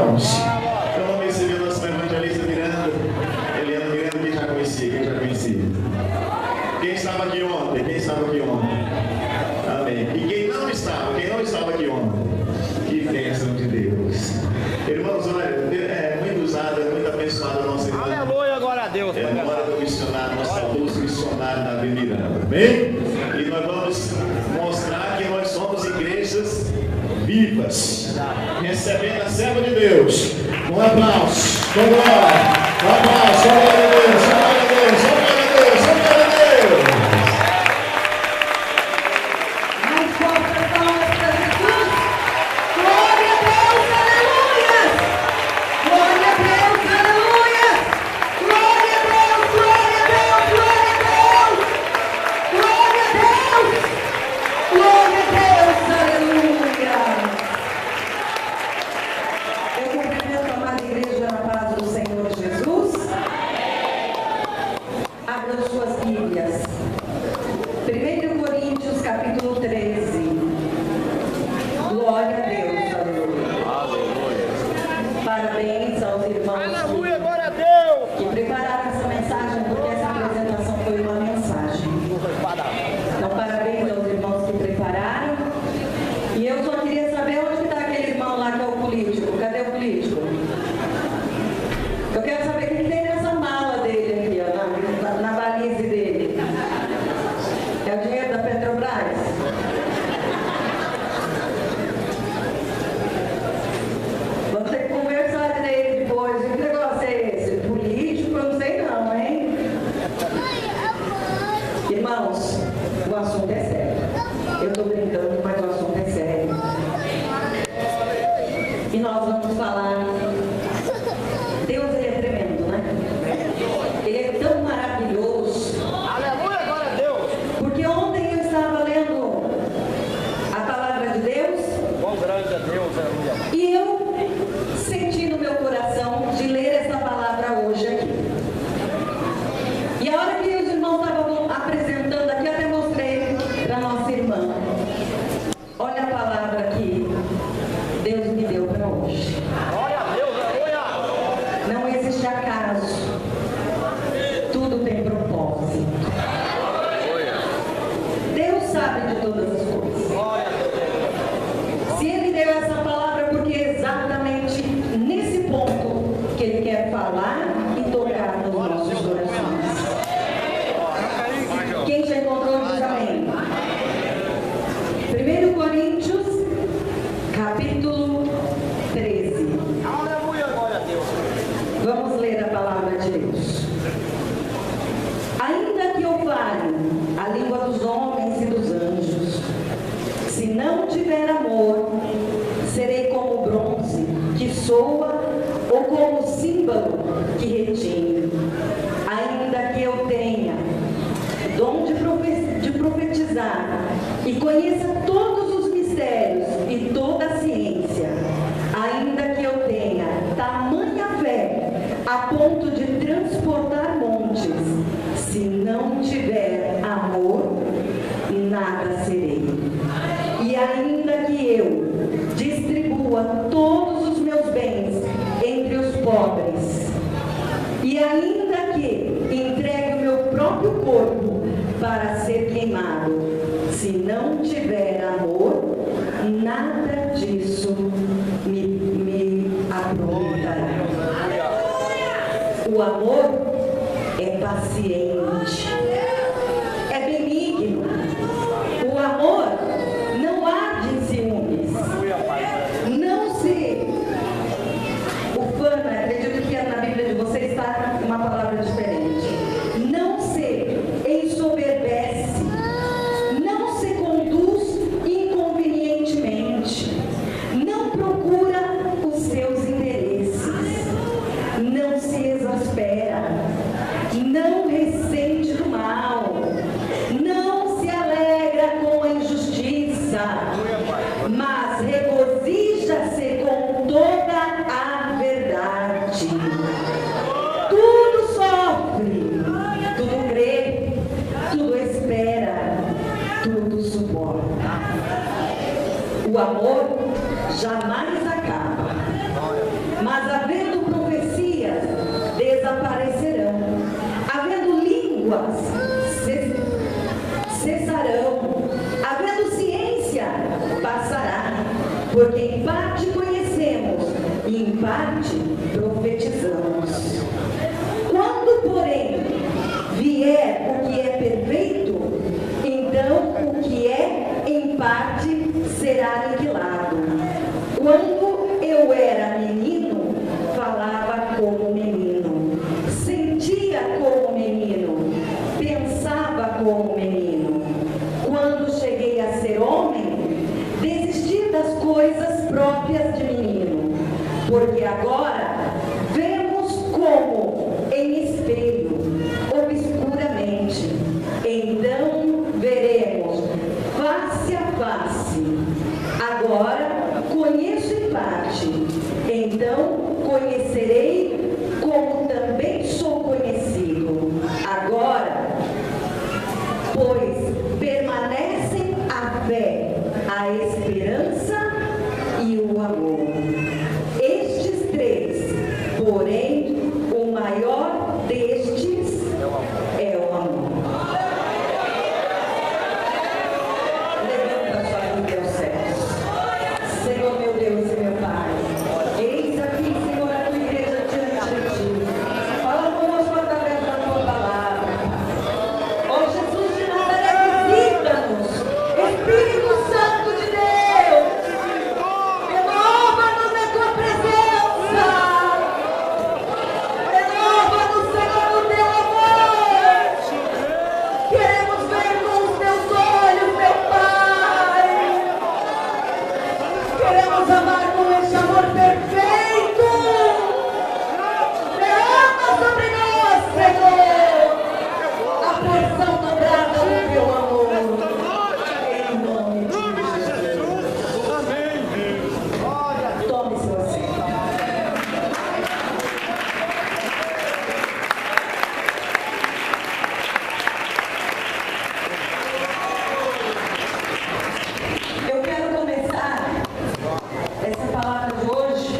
irmãos? Eu vamos receber o nosso evangelista Miranda. Eliana Miranda, quem já conhecia? Quem estava aqui ontem? Amém. E quem não estava aqui ontem? Que bênção de Deus. Irmãos, olha, é muito usada, muito abençoada a nossa irmã. Aleluia, glória a Deus. É a hora do missionário, nosso saudoso missionário Davi Miranda. Amém? E nós vamos mostrar que nós somos igrejas vivas, recebendo a serva de Deus. Um aplauso, com glória. Um aplauso, glória a Deus, glória a Deus, glória a Deus, glória a Deus. Mais forte palmas para Jesus. Glória a Deus, aleluia. Glória a Deus, aleluia. Glória a Deus, glória a Deus, glória a Deus. Glória a Deus. Glória a Deus, aleluia. Eu cumprimento a amada igreja na paz do Senhor Jesus. Abram suas Bíblias. 1 Coríntios, capítulo 13. Glória a Deus, aleluia. Parabéns aos irmãos Aleluia, glória a Deus. que prepararam essa mensagem, porque essa apresentação foi uma mensagem. Então, parabéns aos irmãos que prepararam. E eu só queria saber onde está aquele irmão lá que é o político. Cadê o político? Eu quero saber o que tem nessa mala dele aqui, ó, na valise dele. É o dinheiro da Petrobras? Vamos ter que conversar dele depois. Que negócio é esse? Político? Eu não sei não, hein? Irmãos, o assunto é sério. Eu estou brincando, mas o assunto é sério. E nós vamos falar. Deus, ele é tremendo, né? Ele é tão maravilhoso. Aleluia, glória a Deus. Porque ontem eu estava lendo a palavra de Deus Quão grande é Deus, aleluia. e eu senti no meu coração de ler essa palavra hoje aqui. E a hora que os irmãos estavam apresentando aqui, eu até mostrei para nossa irmã. Olha a palavra que Deus me deu para hoje. Glória a Deus, aleluia. Não existe acaso. Tudo tem propósito. Deus sabe de todas as coisas. Glória a Deus. Se Ele deu essa palavra, porque é exatamente nesse ponto que Ele quer falar e tocar nos nossos corações. Quem já encontrou, diz amém. 1 Coríntios, capítulo 13. Aleluia, glória a Deus. Vamos ler a palavra de Deus. Ainda que eu fale a língua dos homens e dos anjos, se não tiver amor, serei como bronze que soa ou como símbolo que retine. Ainda que eu tenha dom de profetizar e conheça todos os mistérios e toda a ciência, ainda que eu tenha tamanha fé a ponto de transportar montes, se não tiver amor, nada serei. E ainda que eu distribua todos os meus bens entre os pobres, e ainda que entregue o meu próprio corpo para ser queimado, se não tiver amor, nada disso me aproveitará. O amor é paciente, é benigno. O amor não arde em ciúmes, não se ufana. Acredito que na Bíblia de vocês está uma palavra diferente. Não se ensoberbece, não se conduz inconvenientemente, não procura os seus interesses, não se exaspera, não ressente do mal, não se alegra com a injustiça, mas regozija-se com toda a verdade. Tudo sofre, tudo crê, tudo espera, tudo suporta. O amor jamais acaba. parte profetizamos. Quando, porém, vier o que é perfeito, então o que é em parte será aniquilado. Quando eu era menino, falava como menino, sentia como menino, pensava como menino. Quando cheguei a ser homem, desisti das coisas próprias de menino, porque agora vemos como em espelho, obscuramente, então veremos face a face. Agora conheço em parte, então conhecerei como também sou conhecido. Agora, pois permanecem a fé, a esperança e o amor. Estes três, porém, o maior destes é o amor. Levanta sua vida aos céus. Senhor meu Deus e meu Pai, eis aqui, Senhor, a tua igreja diante de ti. Fala conosco através da tua palavra. Ó Jesus de Nazaré, visita-nos. Espírito Santo de Deus, renova-nos na tua presença. Renova-nos, Senhor, no teu amor. Queremos ver com os teus olhos, meu Pai. Queremos amar com este amor perfeito. Derrama sobre nós, Senhor, a porção dobrada do teu amor. Em nome de Jesus. Tome seu assento. Eu quero começar essa palavra de hoje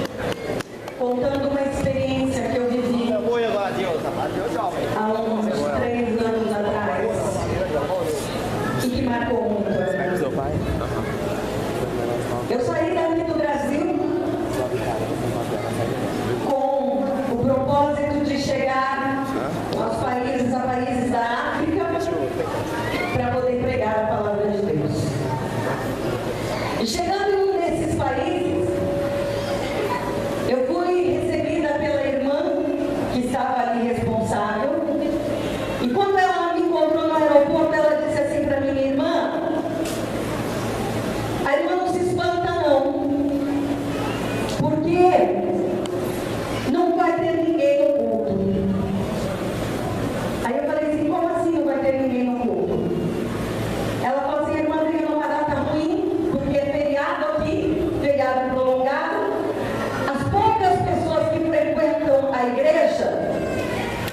contando uma experiência que eu vivi há uns 3 anos atrás e que marcou muito a minha vida. Eu saí daqui do Brasil com o propósito de chegar aos países, a países da África, para poder pregar a palavra de Deus. E chegando em um desses países, eu fui recebida pela irmã que estava ali responsável. E quando ela me encontrou no aeroporto, ela disse assim para minha irmã: a irmã não se espanta não, porque não vai ter ninguém no culto. Aí eu falei assim: como assim não vai ter ninguém no culto? Ela falou assim: irmã, veio numa data ruim, porque é feriado aqui, feriado prolongado. As poucas pessoas que frequentam a igreja,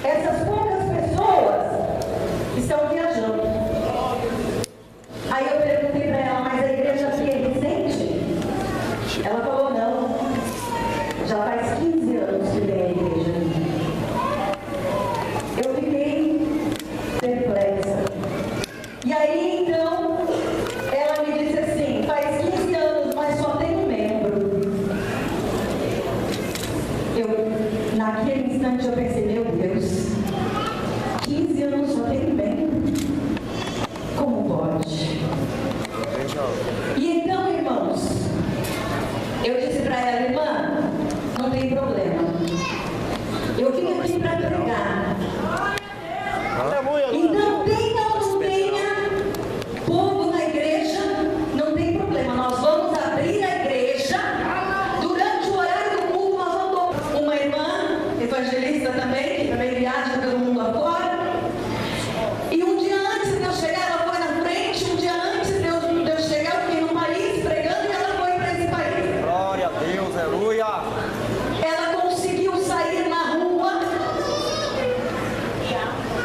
essas poucas pessoas estão viajando. Aí eu perguntei para ela: mas a igreja aqui é recente? Ela falou: não, já faz 15 anos que vem a igreja. Eu fiquei perplexa. E aí então, ela me disse assim: faz 15 anos, mas só tem um membro. Naquele instante eu pensei: meu Deus, 15 anos só tem um membro? Como pode? E então, irmãos, eu disse para ela: irmã, não tem problema. Eu vim aqui para pregar. Então, tenha ou não tenha povo na igreja, não tem problema. Nós vamos abrir a igreja. Durante o horário do culto, nós vamos. Uma irmã evangelista também, que também viaja pelo mundo afora. E um dia antes de eu chegar, ela foi na frente. Um dia antes de eu chegar, eu fiquei num país pregando e ela foi para esse país. Glória a Deus, aleluia. Ela conseguiu sair na rua,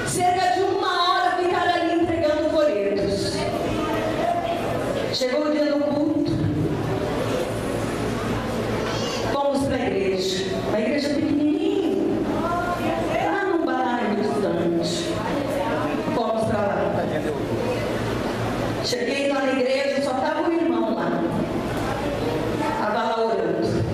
cerca de 1 hora ficar ali entregando folhetos. Chegou o dia do culto, fomos para a igreja. Uma igreja pequenininha, lá num bairro distante. Fomos para lá. Cheguei lá na igreja, só estava o irmão lá. Estava lá orando.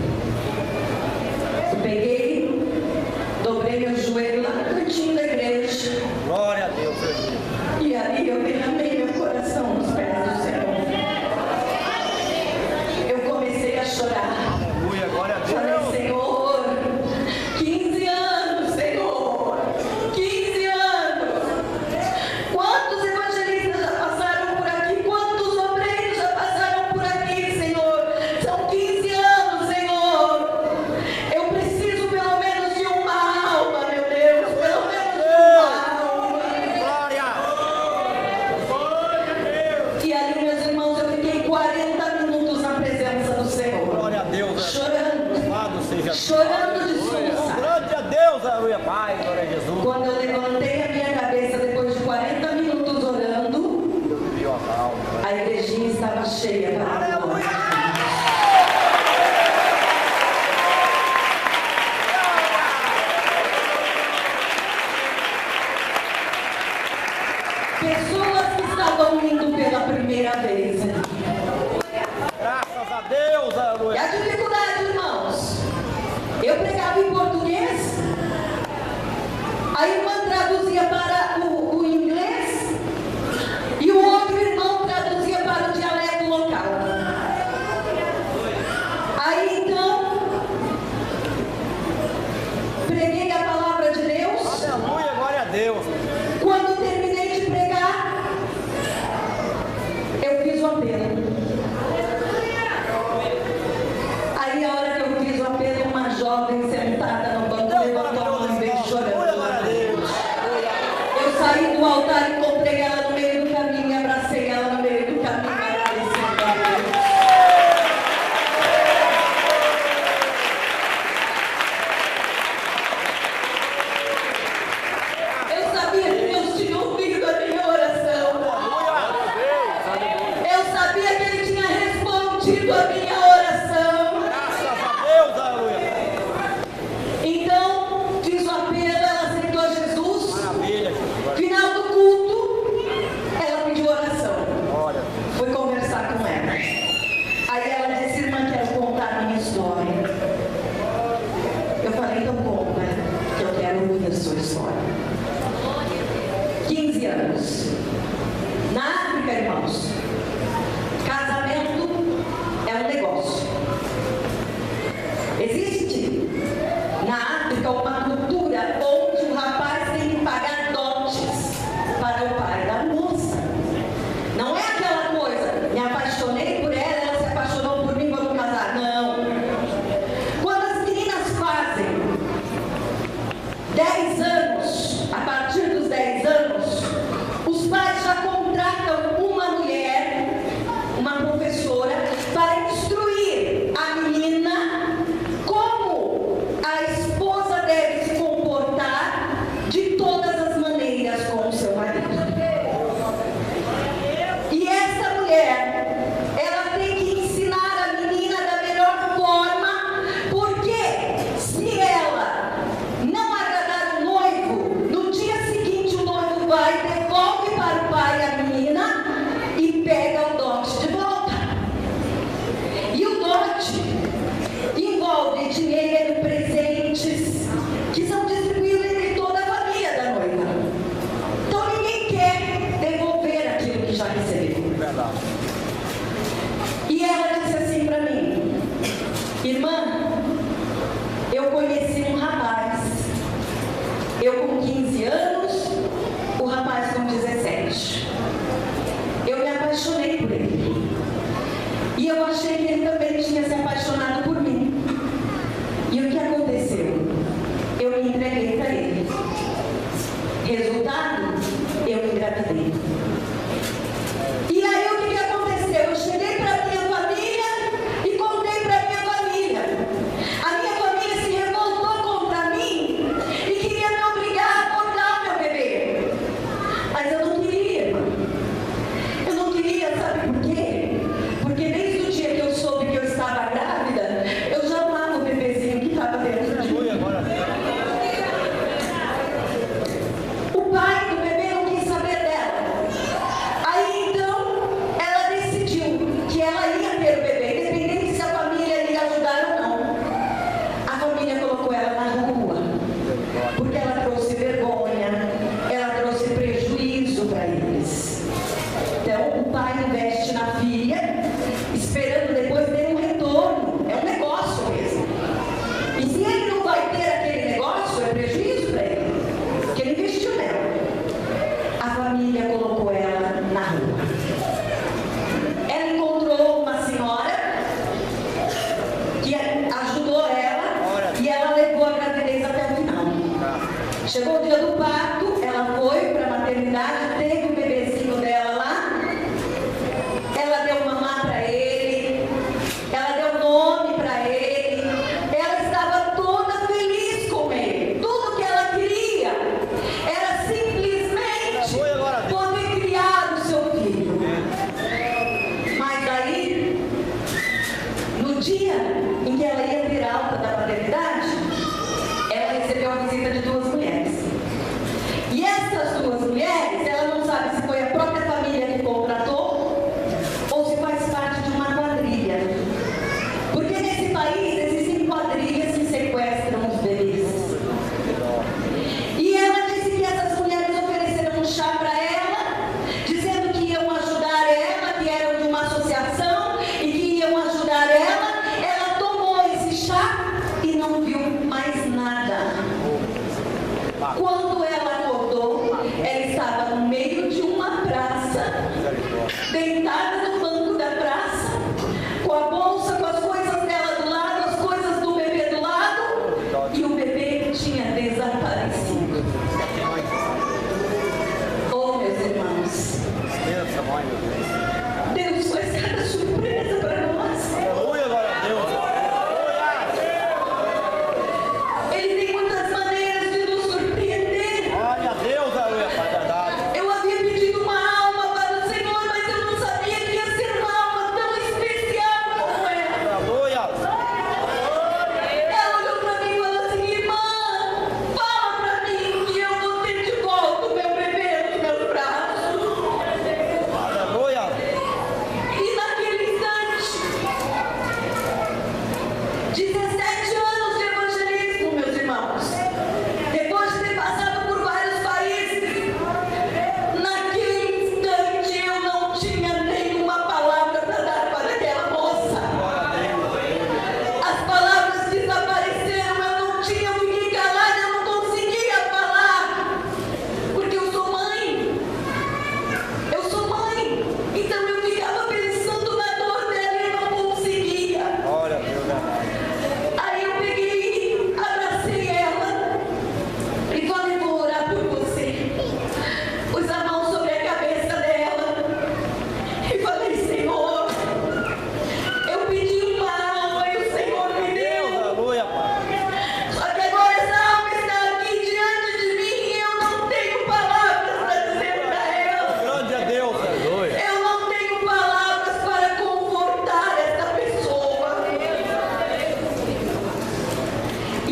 chorando de soluçar. Grande a Deus, aleluia, Pai, glória a Jesus. Quando eu levantei a minha cabeça depois de 40 minutos orando, Viu a calma. a igrejinha estava cheia para a glória. Pessoas que estavam indo pela primeira vez. Graças a Deus, E aleluia. a dificuldade, irmãos, eu pregava em português, a irmã traduzia para o inglês e o outro irmão traduzia para o dialeto local. Aí então, preguei a palavra de Deus. Aleluia, glória a Deus. Quando terminei de pregar, eu fiz o apelo. Aí a hora que eu fiz o apelo, uma jovem sentada no banco levantou a mão e veio chorando. Glória a Deus. Eu saí do altar e encontrei ela no meio do caminho, abracei ela no meio do caminho, agradecendo a Deus. Eu sabia que Deus tinha ouvido a minha oração. Eu sabia que Ele tinha respondido a minha oração. Graças a Deus, aleluia. Então, fiz o apelo, ela aceitou Jesus. Maravilha. Final do culto, ela pediu oração. Glória. Fui conversar com ela. Aí ela disse: irmã, quero contar a minha história. Eu falei: então conta, que eu quero ouvir a sua história. 15 anos. Na África, irmãos, casamento é um negócio. Existe na África uma cultura onde o rapaz tem que pagar dotes para o pai da moça. Não é aquela coisa, me apaixonei por ela, ela se apaixonou por mim, vamos casar. Não. Quando as meninas fazem 10 anos, a partir dos 10 anos, os pais já contratam uma mulher, uma professora, para instruir a menina como a esposa deve se comportar de todas as maneiras com o seu marido. E essa mulher, ela tem que ensinar a menina da melhor forma, porque se ela não agradar o noivo, no dia seguinte o noivo vai, devolve para o pai a menina e pega o dote de volta. E o dote envolve dinheiro, presentes, que são distribuídos entre toda a família da noiva. Então ninguém quer devolver aquilo que já recebeu. Verdade. E ela disse assim para mim: irmã, eu conheci um rapaz, eu com 15 anos, o rapaz com 17. Eu me apaixonei por ele. E eu achei que ele também tinha se apaixonado por mim. E o que aconteceu? Eu me entreguei para ele. Resultado? Eu engravidei. E aí o que aconteceu? Eu cheguei para minha família e contei para minha família. A minha família se revoltou contra mim e queria me obrigar a abortar o meu bebê. Mas eu não queria, irmã. Eu não queria, sabe por quê? Porque desde o dia que eu soube que eu estava grávida, eu já amava o bebezinho que estava dentro de mim. Aleluia, glória a Deus. O pai do bebê não quis saber dela. Aí então ela decidiu que ela ia ter o bebê, independente se a família ia ajudar ou não. A família colocou ela na rua, porque ela trouxe vergonha, ela trouxe prejuízo para eles. Então o pai investe na filha, esperando depois ter um retorno. É um negócio mesmo. E se ele não vai ter aquele negócio, é prejuízo para ele, porque ele investiu nela. A família colocou ela na rua. Ela encontrou uma senhora que ajudou ela e ela levou a gravidez até o final. Chegou o dia do parto, ela foi para a maternidade, teve o bebezinho dela lá. Ela deu mamar para ele, ela deu nome para ele. Ela estava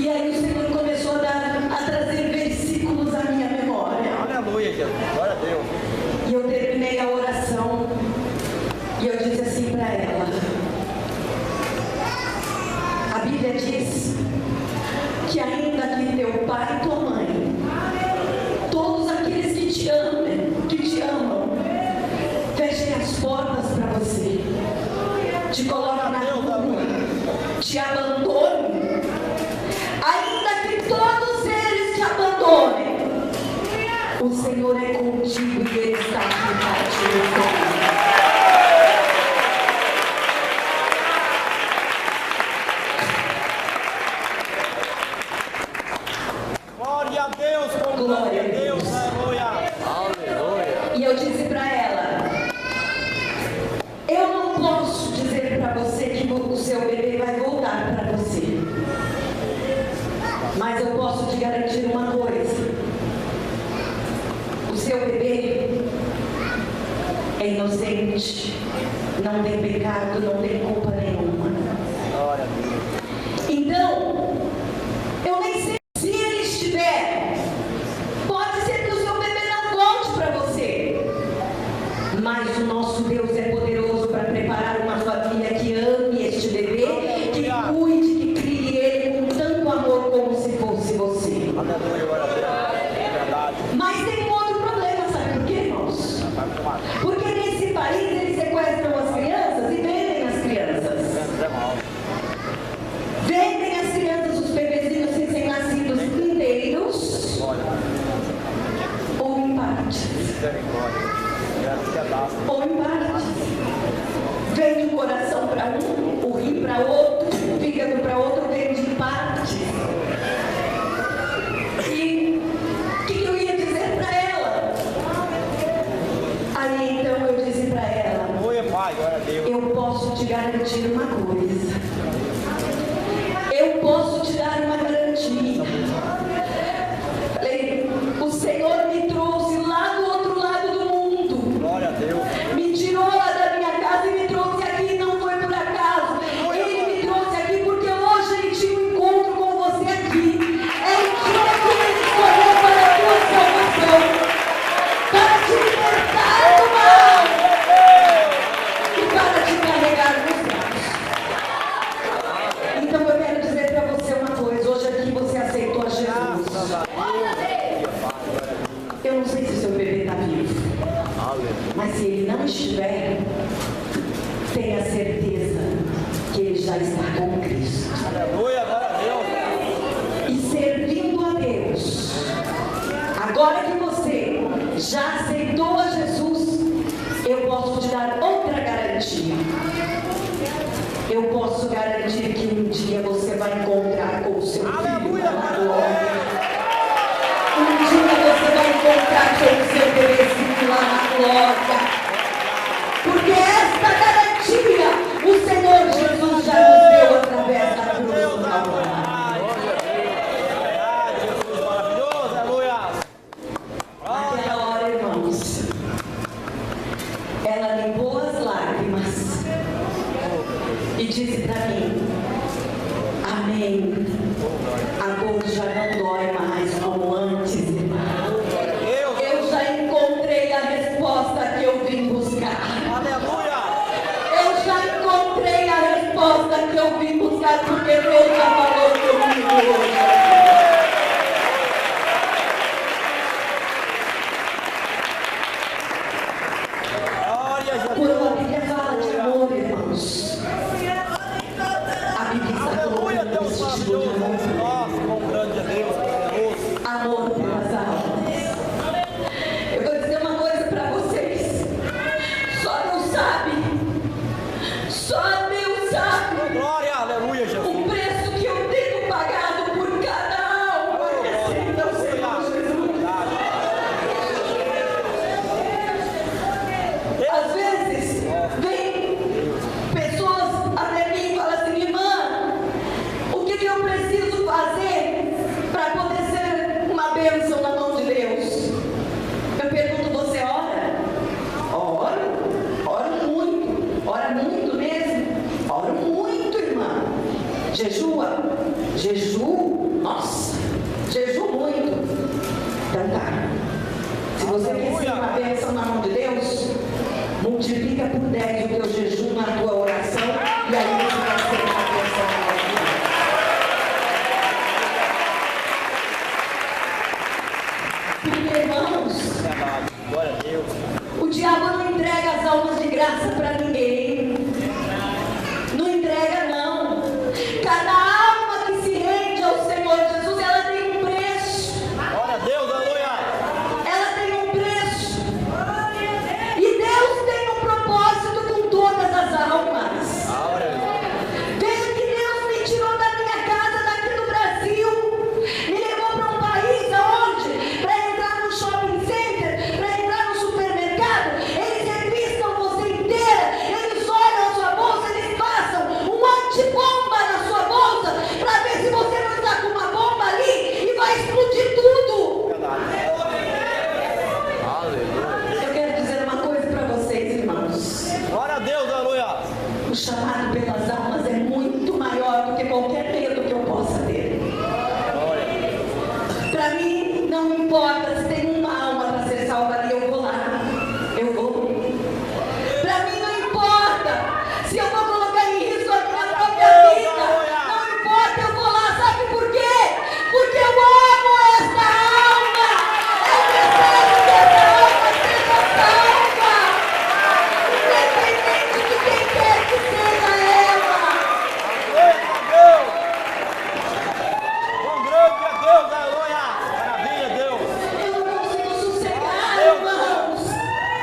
E aí o Senhor começou a trazer versículos à minha memória. Aleluia, Jesus. Glória a Deus. E eu terminei a oração e eu disse assim para ela: a Bíblia diz que ainda que teu pai e tua mãe, todos aqueles que te amam, fechem as portas para você, te coloquem na rua, te abandonem, ainda que todos eles te abandonem, o Senhor é contigo e Ele está aqui para te defender. Glória a Deus, glória a Deus, aleluia. Aleluia. E eu disse para ela: eu não posso dizer para você que o seu bebê vai voltar para você, mas eu posso te garantir uma coisa: o seu bebê é inocente, não tem pecado, não tem culpa nenhuma. Glória a Deus. Então, eu nem sei se ele estiver. Pode ser que o seu bebê não volte para você, mas o nosso Deus é poderoso para preparar uma família que ame este bebê, que cuide, que crie ele com tanto amor como se fosse você. Aleluia, glória a Deus. É verdade. Mas tem um outro problema, sabe por quê, irmãos? Porque nesse país eles sequestram as crianças e vendem as crianças. Vendem as crianças, os bebezinhos recém-nascidos inteiros ou em partes. Ou em partes. Vende o coração para um, o rim para outro, o fígado para outro, vende em partes. E o que eu ia dizer para ela? Aí então eu disse para ela: Aleluia, Pai, glória a Deus. eu posso te garantir uma coisa. Eu posso te dar uma garantia. O Senhor me trouxe lá do outro lado do mundo. Glória a Deus. Me tirou lá da minha casa e me trouxe aqui. Não foi por acaso. Ele me trouxe aqui porque hoje ele tinha um encontro com você aqui. É o dia que ele escolheu para a tua salvação, para te libertar do mal e para te carregar nos braços. Então eu quero dizer para você uma coisa: hoje aqui você aceitou a Jesus. Eu não sei se o seu bebê está vivo, mas se ele não estiver, tenha certeza que ele já está com Cristo. Aleluia, glória a Deus. E servindo a Deus, agora que você já aceitou a Jesus, eu posso te dar outra garantia. Eu posso garantir que um dia você vai encontrar com o seu filho na glória. Um dia você vai encontrar com o seu bebezinho lá na glória. Porque esta garantia o Senhor Jesus já nos deu através da cruz do Calvário. Jesus maravilhoso, aleluia. Naquela hora, irmãos, ela limpou as lágrimas e disse para mim: amém. Agora já não dói mais como antes, irmão. Eu já encontrei a resposta que eu vim buscar. Aleluia. Eu já encontrei Nossa, jejum muito. Então tá. Se você quer ser uma bênção na mão de Deus, multiplica por 10 o teu jejum na tua oração e aí você vai ser uma bênção na mão de Deus. Porque, irmãos, Glória a Deus. o diabo não entrega as almas de graça para ninguém. Não entrega, não. Cada alma que se rende ao Senhor Jesus, ela tem um preço. Glória a Deus, aleluia. Ela tem um preço. E Deus tem um propósito com todas as almas. Desde que Deus me tirou da minha casa, daqui do Brasil, me levou para um país aonde, para entrar no shopping center, para entrar no supermercado, eles revistam você inteira, eles olham a sua bolsa, eles passam um antibomba na sua bolsa, para ver se você não está com uma bomba ali e vai explodir tudo. Eu quero dizer uma coisa para vocês, irmãos. Glória a Deus, aleluia. O chamado pelas almas é muito maior do que qualquer medo que eu possa ter. Para mim, não importa se tem uma alma para ser salva ali, eu vou lá. Eu vou. Para mim, não importa se eu vou colocar em risco a minha própria vida. Não importa, eu vou lá. Sabe por quê? Porque eu amo essa alma. Eu preciso que essa alma seja salva. Independente de quem quer que seja ela. Glória a Deus. Quão grande é Deus, aleluia. Maravilha, Deus. Eu não consigo sossegar, irmãos.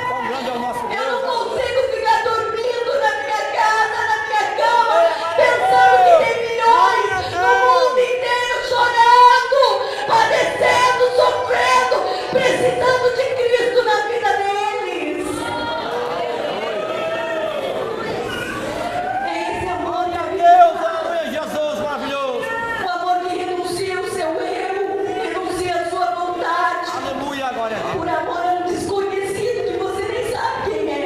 Quão grande é o nosso Eu não Deus. consigo ficar dormindo na minha casa, na minha cama, pensando que tem milhões no mundo inteiro chorando, padecendo, sofrendo, precisando de Cristo na vida deles. É esse amor, meu Deus, Deus. aleluia, Jesus, maravilhoso. O amor que renuncia o seu eu, renuncia a sua vontade. Aleluia, glória a Deus. Por amor a um desconhecido que você nem sabe quem é.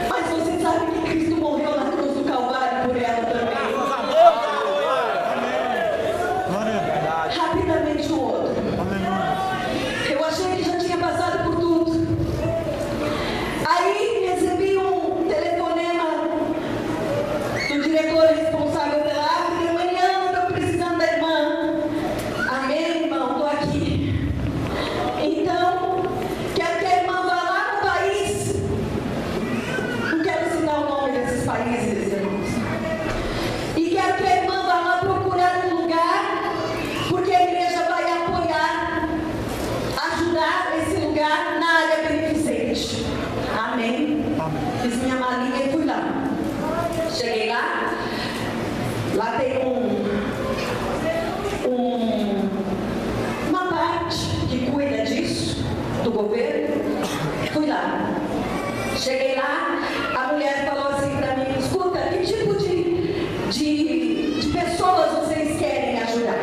Mas você sabe que Cristo morreu na cruz do Calvário por ela também. Glória a Deus, aleluia. Amém. Verdade. Rapidamente o outro. Eu achei que já tinha passado por tudo. Aí recebi um telefonema do diretor responsável pela África. Mariana, estou precisando da irmã. Amém, irmão, estou aqui. Então, quero que a irmã vá lá no país. Não quero citar o nome desses países, irmãos. E quero que a irmã vá lá procurar um lugar, porque a igreja vai apoiar, ajudar esse lugar na área beneficente. Amém. Fiz minha malinha e fui lá. Cheguei lá. Lá tem uma parte que cuida disso, do governo. Fui lá. Cheguei lá, a mulher falou assim para mim: escuta, que tipo de pessoas vocês querem ajudar?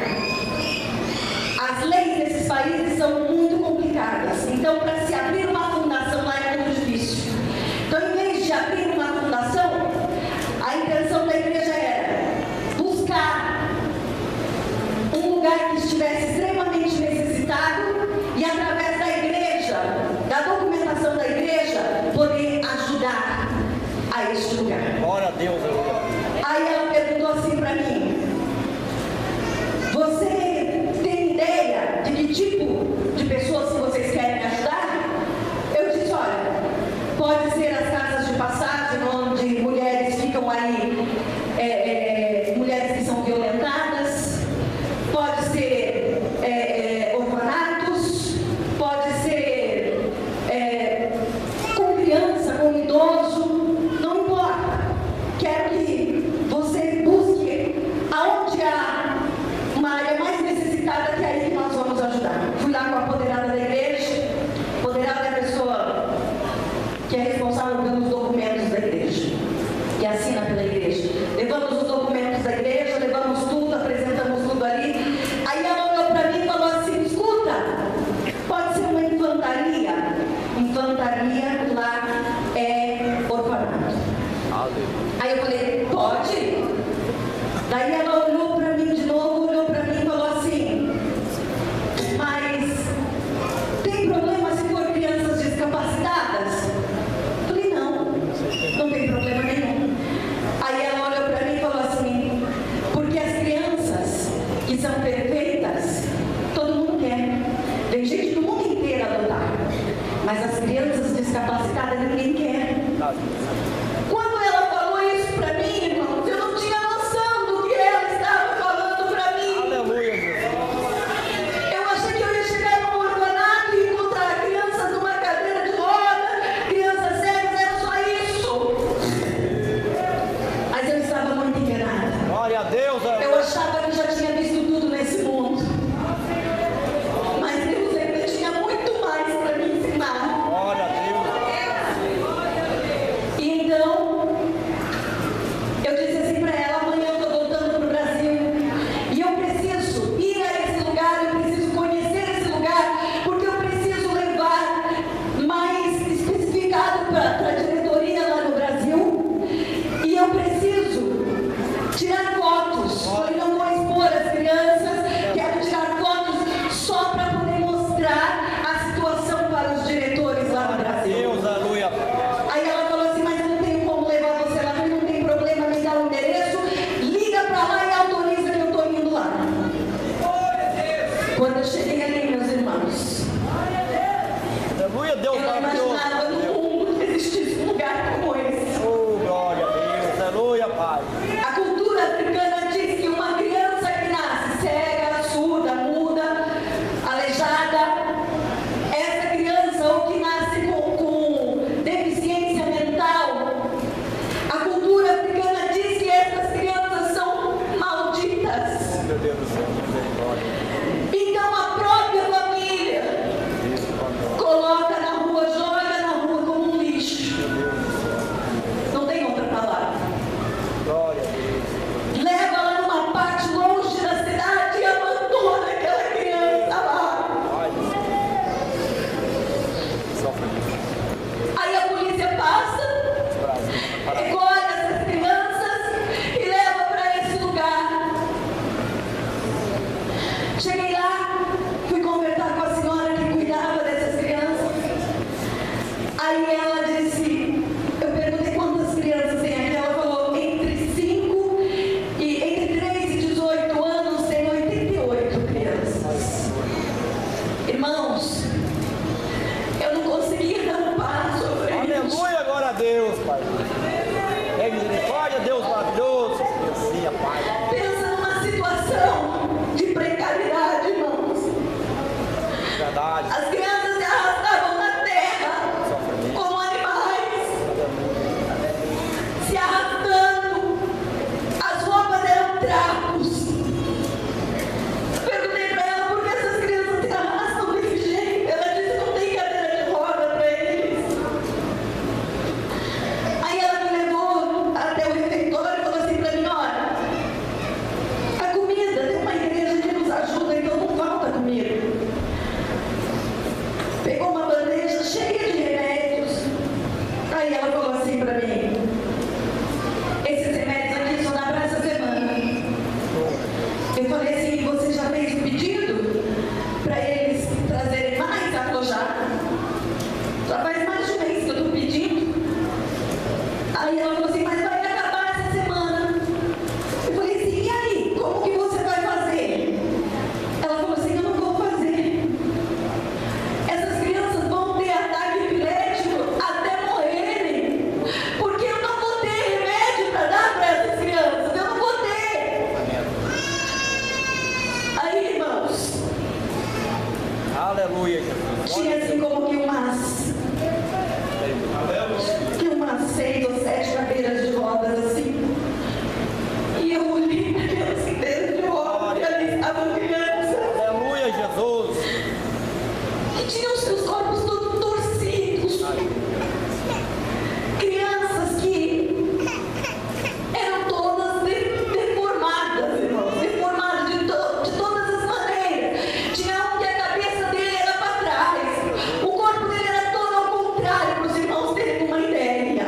As leis desses países são muito complicadas. Então, para se abrir uma fundação lá é muito difícil. Então, em vez de abrir uma fundação, a intenção da igreja era buscar um lugar que estivesse extremamente necessitado e, através da igreja, da documentação da igreja, poder ajudar a este lugar. Glória a Deus, aleluia. Aí ela perguntou assim para mim: você tem ideia de que tipo de pessoas que vocês querem ajudar? Eu disse: olha, pode ser as casas de passagem, onde mulheres ficam aí, mulheres que são violentadas, pode ser perfeitas, todo mundo quer. Tem gente do mundo inteiro a adotar. Mas as crianças descapacitadas ninguém quer. Quando ela falou isso para mim, irmãos, eu não tinha noção do que ela estava falando para mim. Aleluia. Eu achei que eu ia chegar num orfanato e encontrar crianças numa cadeira de roda, crianças cegas, era só isso. Mas eu estava muito enganada. Glória a Deus. Eu achava que já tinha visto tudo nesse mundo. Mas Deus ainda tinha muito mais para me ensinar. Glória a Deus. E então, eu disse assim para ela: amanhã eu estou voltando para o Brasil. E eu preciso ir a esse lugar, eu preciso conhecer esse lugar, porque eu preciso levar mais especificado para a diretoria lá no Brasil. E eu preciso tirar fotos. Falei, não vou expor as crianças, quero tirar fotos só para poder mostrar a situação para os diretores lá no Brasil. Deus, aleluia. Aí ela falou assim: mas eu não tenho como levar você lá, não tem problema, me dá o endereço, liga para lá e autoriza que eu estou indo lá. Quando eu cheguei ali, meus irmãos, Aleluia, Deus eu não maravilhoso. imaginava no mundo que existisse um lugar como esse. Oh, glória a Deus. Aleluia, Pai. A cultura africana diz que uma criança que nasce cega, surda, muda, aleijada, essa criança ou que nasce com deficiência mental, a cultura africana diz que essas crianças são malditas. Meu Deus do céu, misericórdia. Então a própria família coloca na rua, joga na rua como um lixo. Não tem outra palavra. Glória a Deus. Leva ela numa parte longe da cidade e abandona aquela criança lá. Pai. Sofre muito. Aí a polícia passa, recolhe essas crianças e leva para esse lugar. Cheguei lá, fui conversar com a senhora que cuidava dessas crianças. Aí ela disse, eu perguntei quantas crianças tem aqui. Ela falou, entre 3 e 18 anos tem 88 crianças. Irmãos, eu não conseguia dar um passo. Eu falei, Aleluia, glória a Deus, Pai. É misericórdia, Deus maravilhoso. Sim, Pai. pensa numa situação de precariedade, irmãos. Verdade. As crianças se arrastavam na terra como animais, se arrastando. As roupas eram trapos. Perguntei para ela por que essas crianças se arrastam desse jeito. Ela disse que não tem cadeira de roda para eles. Aí ela me levou até o refeitório e falou assim para mim: olha, a comida, tem uma igreja que nos ajuda, então não falta comida. Pegou uma bandeja cheia de remédios. Aí ela falou assim para mim: esses remédios aqui só dá para essa semana. Eu falei assim: você já fez o pedido para eles trazerem mais aflojar? Já faz mais de um mês que eu estou pedindo. Aí ela falou assim: mas vai acabar essa semana. Eu falei assim: e aí? Como que você vai fazer? Ela falou assim: eu não vou fazer. Essas crianças vão ter ataque epilético até morrerem. Porque eu não vou ter remédio para dar para essas crianças. Eu não vou ter. Aí, irmãos, Aleluia, Jesus. tinha assim como que umas 6 ou 7 cadeiras de rodas assim. E eu olhei para aquelas cadeiras de rodas e ali estavam crianças Aleluia, Jesus. que tinham seus corpos todos torcidos. Crianças que eram todas deformadas, irmãos, deformadas de todas as maneiras. Tinha um que a cabeça dele era para trás, o corpo dele era todo ao contrário, para os irmãos terem uma ideia.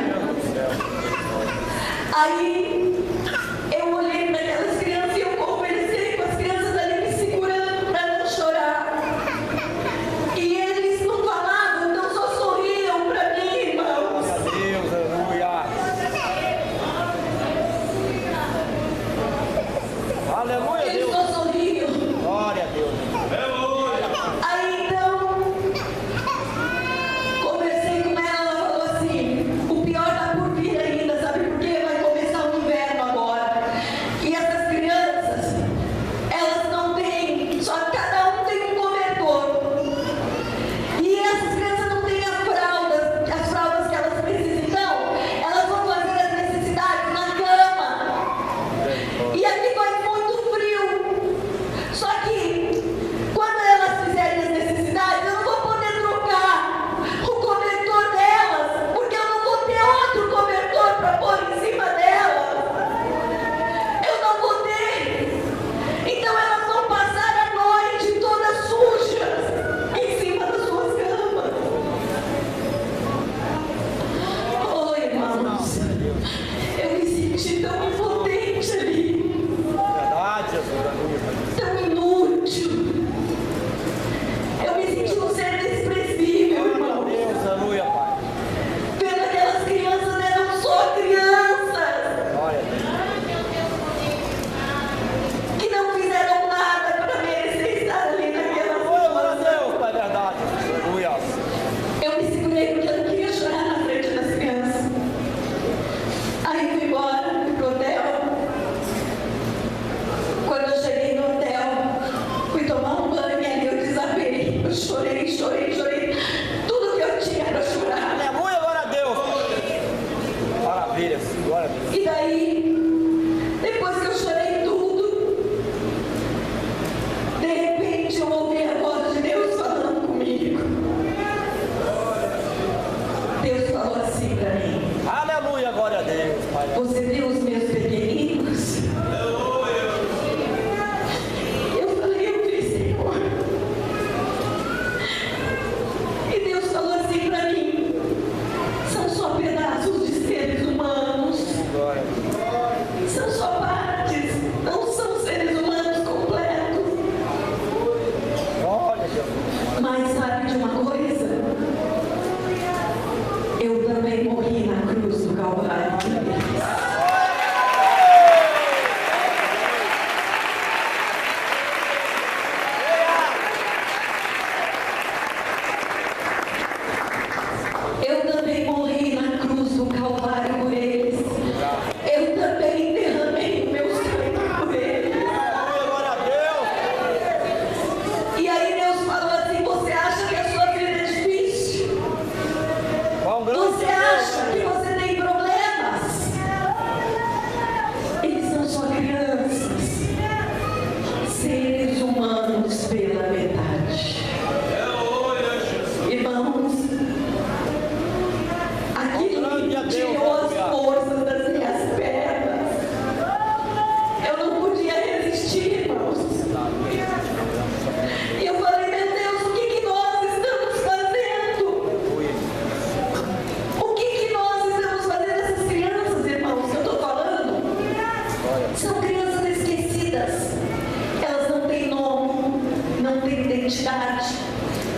identidade.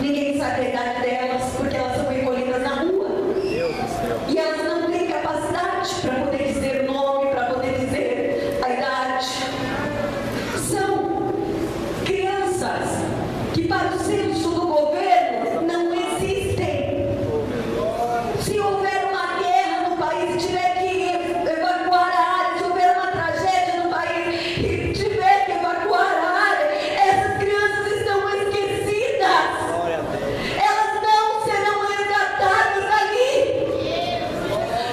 Ninguém sabe a idade delas, porque elas são recolhidas na rua. E elas não têm capacidade para poder dizer o nome, para poder dizer a idade. São crianças que para o censo do governo não existem. Se houver uma guerra no país e tiver que evacuar a área, se houver uma tragédia no país e tiver que evacuar a área, essas crianças estão esquecidas. Elas não serão resgatadas ali,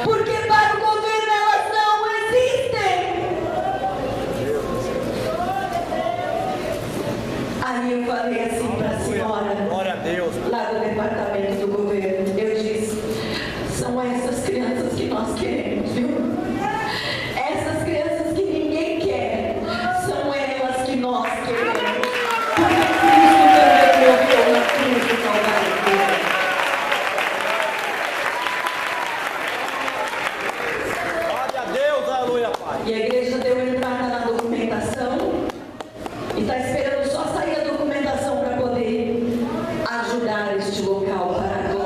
porque para o governo elas não existem. Aí eu falei assim para a senhora, Glória a Deus. lá do departamento do governo, eu disse: são essas crianças que nós queremos, viu? Essas crianças que ninguém quer, são elas que nós queremos. Porque Cristo também morreu na cruz do Calvário. Glória a Deus, aleluia, Pai. E a igreja deu entrada na documentação e está esperando só sair a documentação para poder ajudar este local para a glória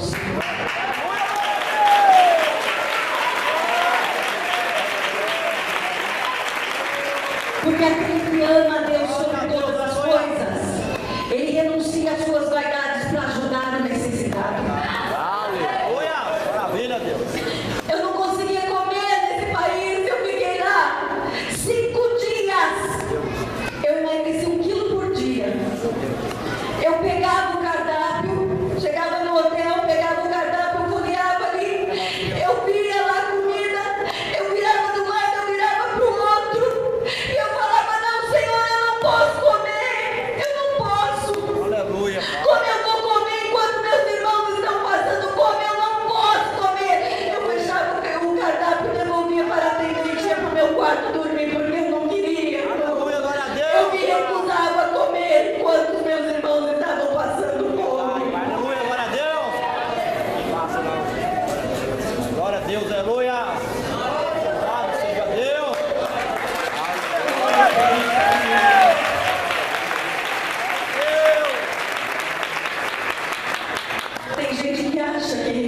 irmãos. Porque aquele que ama a Deus sobre todas as coisas, ele renuncia às suas vaidades para ajudar o necessitado. Aleluia! Maravilha, Deus! Eu não conseguia comer nesse país, eu fiquei lá 5 dias. Eu emagreci 1 quilo por dia. Eu pegava o cardápio, chegava no hotel, pegava o cardápio, folheava ali, eu via lá a comida, eu virava do lado, eu virava para o outro, e eu falava, não, Senhor, eu não posso comer, eu não posso. Aleluia! Como eu vou comer enquanto meus irmãos estão passando fome? Eu não posso comer. Eu fechava o cardápio, devolvia para a atendente, ia para o meu quarto dormir, porque eu não queria. Aleluia, glória a Deus! Eu me recusava a comer enquanto os meus irmãos estavam passando fome. Aleluia, glória a Deus! Glória a Deus, aleluia! Louvado seja Deus! Tem gente que acha que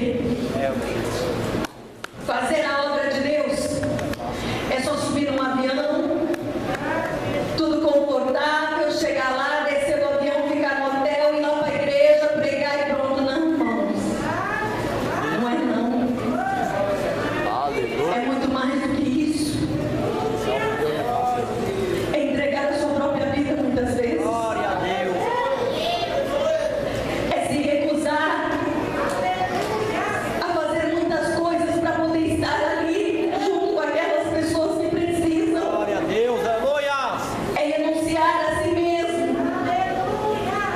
fazer a obra de Deus é só subir num avião, tudo confortável, chegar lá, descer do avião, ficar no hotel, ir lá para a igreja, pregar e pronto. Não, irmãos. Não é não. Aleluia! É muito mais do que isso. É entregar a sua própria vida muitas vezes. Glória a Deus! É se recusar a fazer muitas coisas para poder estar ali junto com aquelas pessoas que precisam. Glória a Deus, aleluia! É renunciar a si mesmo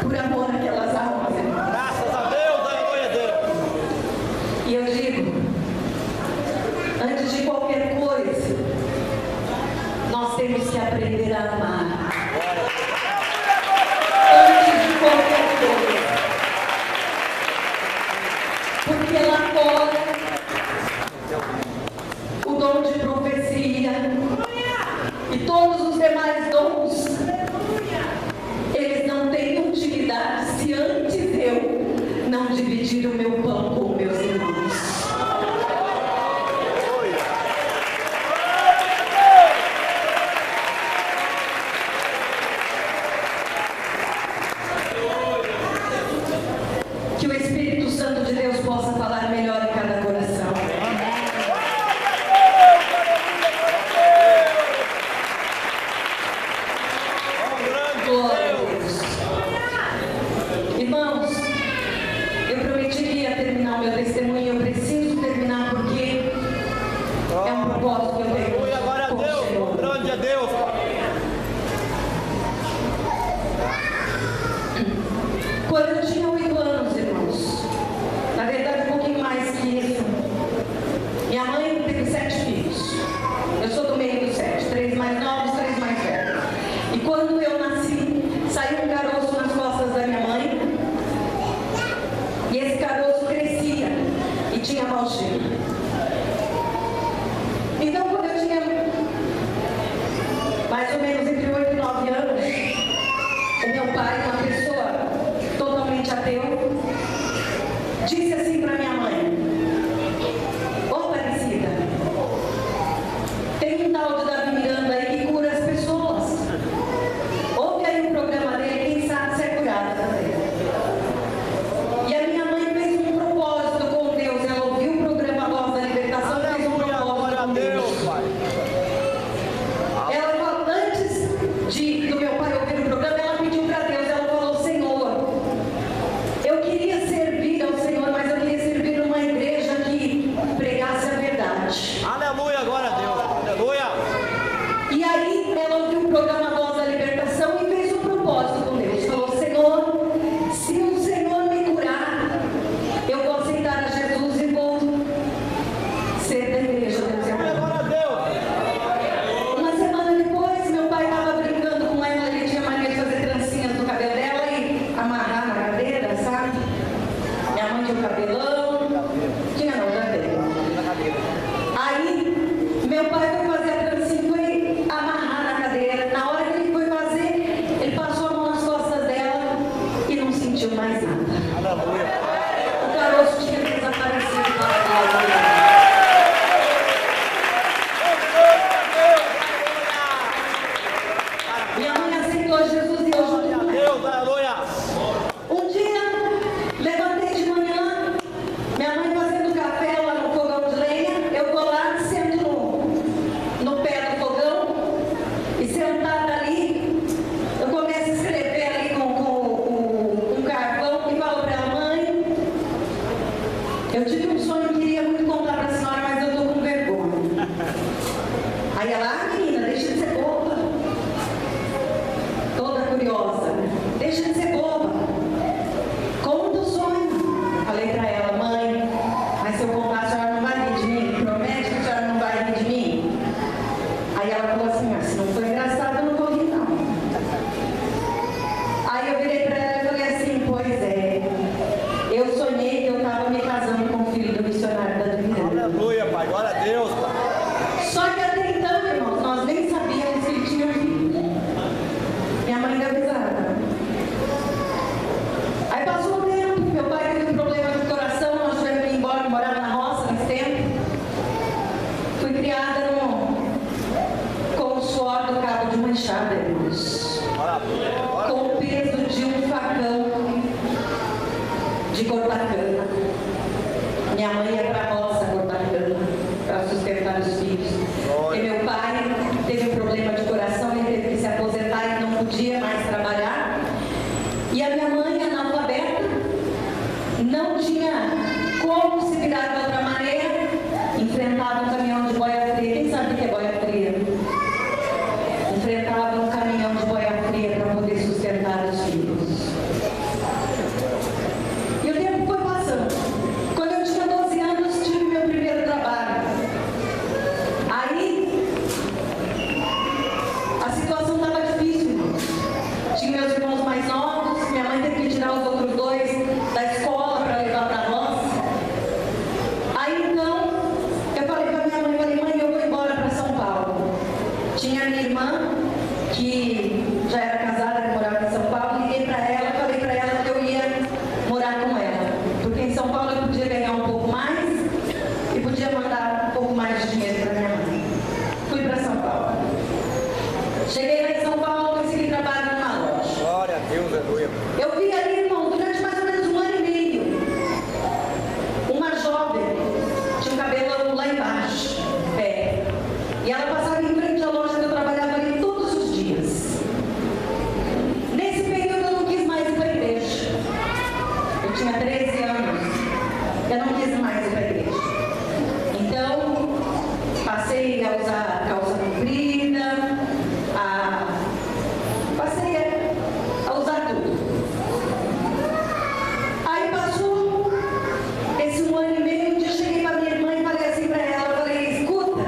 por amor àquelas almas, irmãos. Graças a Deus, aleluia a Deus! E eu digo, antes de qualquer coisa, nós temos que aprender a amar. Antes de qualquer coisa. Porque lá fora, o dom de profecia e todos os demais dons, eles não têm utilidade se antes eu não dividir o meu pão com meus irmãos. Que o Espírito Santo de Deus possa falar melhor em cada coração. Glória a Deus. Irmãos, eu prometi que ia terminar o meu testemunho. Eu preciso terminar porque é um propósito que eu tenho Aleluia, glória a com o Deus! Senhor. Grande é Deus! Quando eu tinha 8 anos, irmãos, na verdade um pouquinho mais que isso, minha mãe teve 7 filhos. Eu sou do meio dos 7, 3 mais novos, 3 mais velhos. E quando eu nasci, saiu um caroço nas costas da minha mãe, e esse caroço crescia e tinha mau cheiro. Então, quando eu tinha mais ou menos entre 8 e 9 anos, o meu pai, uma pessoa totalmente ateu, disse assim para minha mãe: ô Aparecida, tem um tal de Davi Miranda aí que cura as pessoas. Ouve aí o programa dele, quem sabe se é curada também. E a minha mãe fez um propósito com Deus. Ela ouviu o programa Voz da Libertação e fez um Aleluia, glória propósito a com Deus, Deus. Pai! Ela falou, antes do meu pai ouvir o programa, ela pediu para Deus, ela falou: Senhor, eu queria servir ao Senhor, mas eu queria servir numa igreja que pregasse a verdade. Aleluia, glória a Deus! Aleluia! E aí ela ouviu o programa Voz da Libertação e fez um propósito com Deus. Falou: Senhor, se o Senhor me curar, eu vou aceitar a Jesus e vou ser da igreja. Glória a Deus! Uma semana depois, meu pai estava brincando com ela, ele tinha mania de fazer trancinhas no cabelo dela e amarrar na cadeira, sabe? Minha mãe tinha um cabelão, tinha não, cabelo. Aí, meu pai foi fazer a trancinha e foi amarrar na cadeira. Na hora que ele foi fazer, ele passou a mão nas costas dela e não sentiu mais nada. Aleluia! O caroço tinha tive um sonho que queria muito contar para a senhora, mas eu estou com vergonha. Aí ela, menina, deixa de ser boba. Toda curiosa, deixa de ser boba. Conta o sonho. Falei para ela, mãe, mas se eu contar, a senhora não vai rir de mim? Promete que a senhora não vai rir de mim? Aí ela falou assim, se não for engraçado, eu não vou rir, não. Aí eu virei para ela e falei assim, pois é, eu sonhei que eu estava me casando com o filho do missionário da Divina. Aleluia, Pai. Glória a Deus, Pai. Só que até então, irmãos, nós nem sabíamos que ele tinha um filho. Minha mãe deu risada. Aí passou o tempo, meu pai teve um problema do coração, nós tivemos que ir embora, morava na roça nesse tempo. Fui criada com o suor do cabo de uma enxada, irmãos. Com o peso de um facão de cortar cana. Minha mãe ia para a roça cortar cana para sustentar os filhos. E meu pai teve um problema de coração, ele teve que se aposentar e não podia mais trabalhar. E a minha mãe, analfabeta, não tinha como se virar de outra maneira, enfrentava um caminhão de boia fria. Quem sabe o que é boia fria? Enfrentava um caminhão de boia fria para poder sustentar os filhos. E o tempo foi passando. Quando eu tinha 12 anos, tive meu primeiro trabalho. Aí, a situação estava difícil, irmãos. Tinha meus irmãos mais novos, minha mãe teve que tirar os outros dois da escola para levar para nós. Aí então, eu falei para minha mãe, mãe, eu vou embora para São Paulo. Tinha minha irmã, que já era casada, que morava em São Paulo, liguei para ela, falei para ela que eu ia morar com ela. Porque em São Paulo eu podia ganhar um pouco mais e podia mandar um pouco mais de dinheiro para minha mãe. Fui para São Paulo. Cheguei lá em São Paulo, consegui trabalho numa loja. Glória a Deus, aleluia. Eu vi ali, irmão, durante mais ou menos 1 ano e meio, uma jovem, tinha um cabelo lá embaixo, pé. E ela passava em frente à loja que eu trabalhava ali todos os dias. Nesse período eu não quis mais ir para a igreja. Eu tinha 13 anos. Eu não quis mais ir para a igreja. Então, passei a usar calça comprida, passei a usar tudo. Aí passou esse 1 ano e meio, um dia eu cheguei para minha irmã e falei assim para ela, falei, escuta,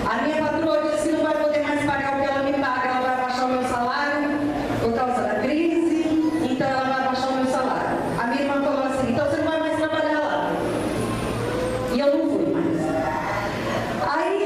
a minha patroa disse que não vai poder mais pagar o que ela me paga, ela vai baixar o meu salário por causa da crise, então ela vai baixar o meu salário. A minha irmã falou assim, então você não vai mais trabalhar lá. E eu não fui mais. Aí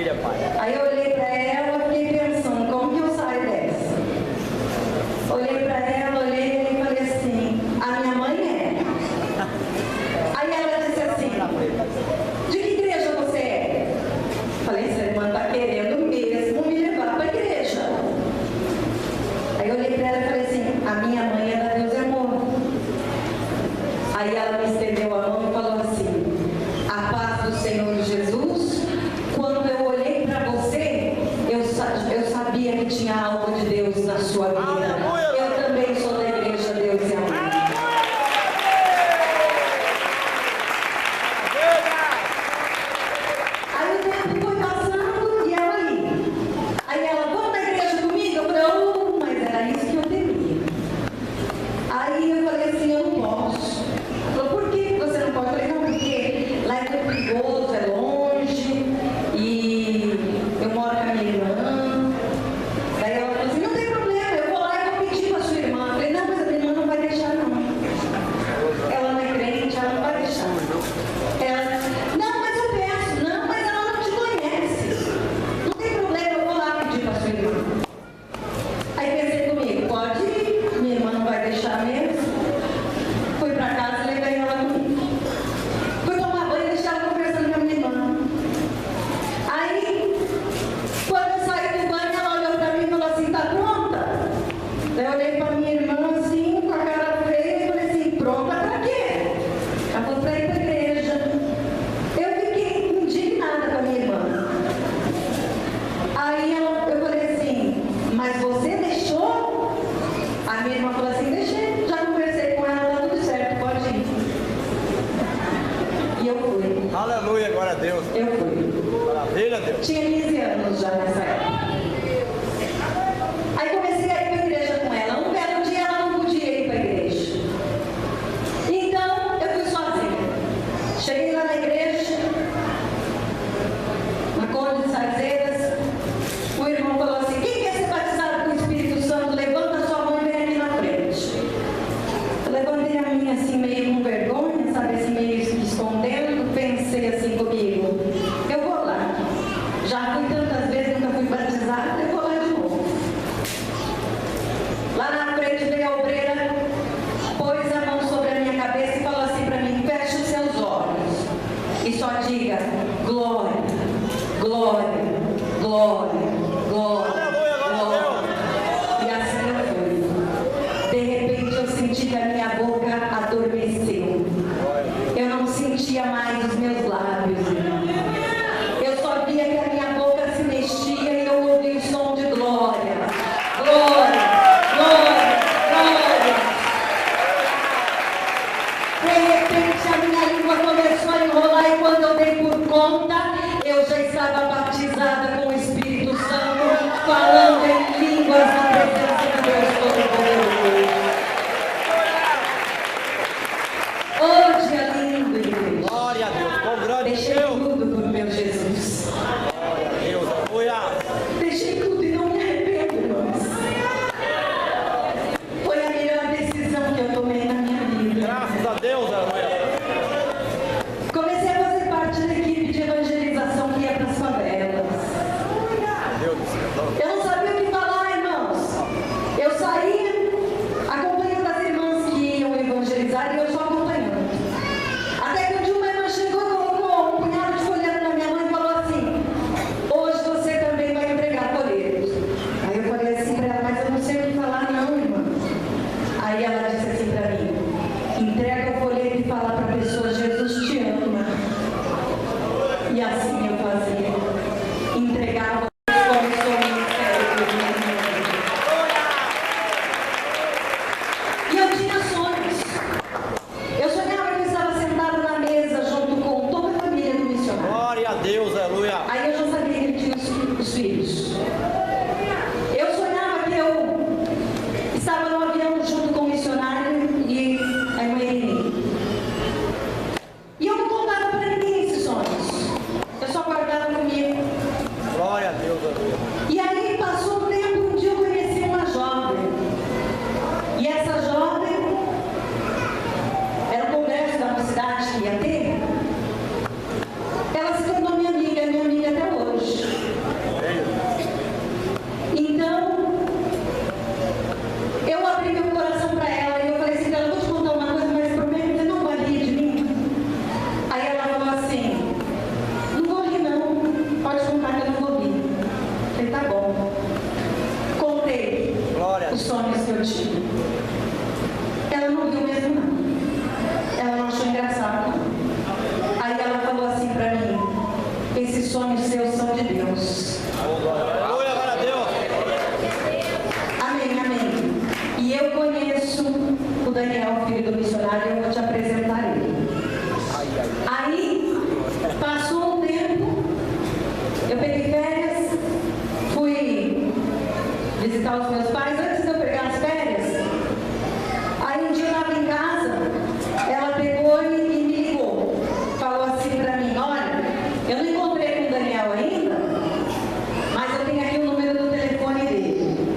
Aleluia, Pai. Aí eu olhei para ela, fiquei pensando, como que eu saio dessa? Olhei para ela, olhei e falei assim, a minha mãe é. Aí ela disse assim, de que igreja você é? Falei, essa irmã está querendo mesmo me levar para a igreja. Aí eu olhei para ela e falei assim, a minha mãe é da Deus é Amor. Aí ela me estendeu a mão e falou assim, a paz do Senhor Jesus. Quando eu olhei para você, eu sabia que tinha algo de Deus na sua vida. Aleluia. Eu também sou da igreja Deus é Amor. Aí o tempo foi passando e ela aí. Aí ela, vamos na igreja comigo? Eu falei, oh, mas era isso que eu temia. Aí eu falei assim, eu não posso. Ela falou, por que você não pode? Eu falei, não, porque lá é muito perigoso, é longe, e eu moro com a minha irmã. Daí ela falou assim, não tem problema, eu vou lá e vou pedir para sua irmã. Eu falei, não, mas a minha irmã não vai deixar não. Ela não é crente, ela não vai deixar. Ela, não, mas eu peço, não, mas ela não te conhece. Não tem problema, eu vou lá pedir para sua irmã. Aí pensei comigo, pode ir, minha irmã não vai deixar mesmo. Fui para casa e levei ela comigo. Fui tomar banho e deixei ela conversando com a minha irmã. Aí, quando eu saí do banho, ela olhou para mim e falou assim, tá pronta? Daí eu olhei para minha irmã assim, com a cara feia, e falei assim, pronta para quê? Ela falou para ir para a igreja. Eu fiquei indignada com a minha irmã. Aí eu falei assim, mas você deixou? A minha irmã falou assim, deixei, já conversei com ela, tá tudo certo, pode ir. E eu fui, Aleluia, glória a Deus. eu fui. Maravilha, Deus. Tinha 15 anos já nessa época. Aí comecei a ir para a igreja com ela. Um belo dia ela não podia ir para a igreja. Então eu fui sozinha. Cheguei lá na igreja, na Conde de Sarzeiras. O irmão falou assim, quem quer ser batizado com o Espírito Santo? Levanta sua mão e vem aqui na frente. Eu levantei a minha assim meio com vergonha, sabe, assim meio se escondendo. Pensei assim comigo, eu vou lá. Já fui tantas vezes, nunca fui batizada, eu vou lá de novo. Lá na frente veio a obreira, pôs a mão sobre a minha cabeça e falou assim para mim, feche os seus olhos e só diga, glória, glória, glória, glória, glória. E assim eu fui. De repente eu senti que a minha boca adormeceu. Eu não sentia mais os meus lábios. Eu só via que a minha boca se mexia e eu ouvi o som de glória. Glória, glória, glória. De repente a minha língua começou a enrolar e quando eu dei por conta, eu já estava batizada com o Espírito Santo, falando em línguas na presença de Deus Todo-Poderoso. Oh, dia lindo, igreja. Glória a Deus. Com grande Deixei Deus. tudo por meu Jesus. Glória a Deus. Aleluia. Deixei tudo e não me arrependo, irmãos. Foi a melhor decisão que eu tomei na minha vida. Graças a Deus, aleluia. Comecei a fazer parte da equipe de evangelização que ia para as favelas. Deus do céu. Eu não sabia o que falar, irmãos. Eu saía acompanhando as irmãs que iam evangelizar e eu só acompanhando. Até que um dia uma irmã chegou e colocou um punhado de folheto na minha mão e falou assim, hoje você também vai entregar folhetos. Aí eu falei assim para ela, mas eu não sei o que falar não, irmã. Aí ela disse assim para mim, entrega o folheto e fala para a pessoa, Jesus te ama. E assim eu fazia. Entregava como sou o ministério de minha vida. E eu tinha sonhos. Eu sonhava que eu estava sentada na mesa junto com toda a família do missionário. Glória a Deus, aleluia. Aí eu já sabia que ele tinha os filhos. Eu sonhava que eu estava no avião junto com o missionário e a irmã Irene. E eu não contava para ninguém esses sonhos. Eu só guardava comigo. Glória a Deus, aleluia. E aí passou um tempo, um dia eu conheci uma jovem. E essa jovem era o congresso da mocidade que ia ter. Ela se tornou minha amiga até hoje. filho do missionário e eu vou te apresentar ele. Aí, passou um tempo, eu peguei férias, fui visitar os meus pais. Antes de eu pegar as férias, aí um dia eu estava em casa, ela pegou e me ligou. Falou assim pra mim: olha, eu não encontrei com o Daniel ainda, mas eu tenho aqui o número do telefone dele.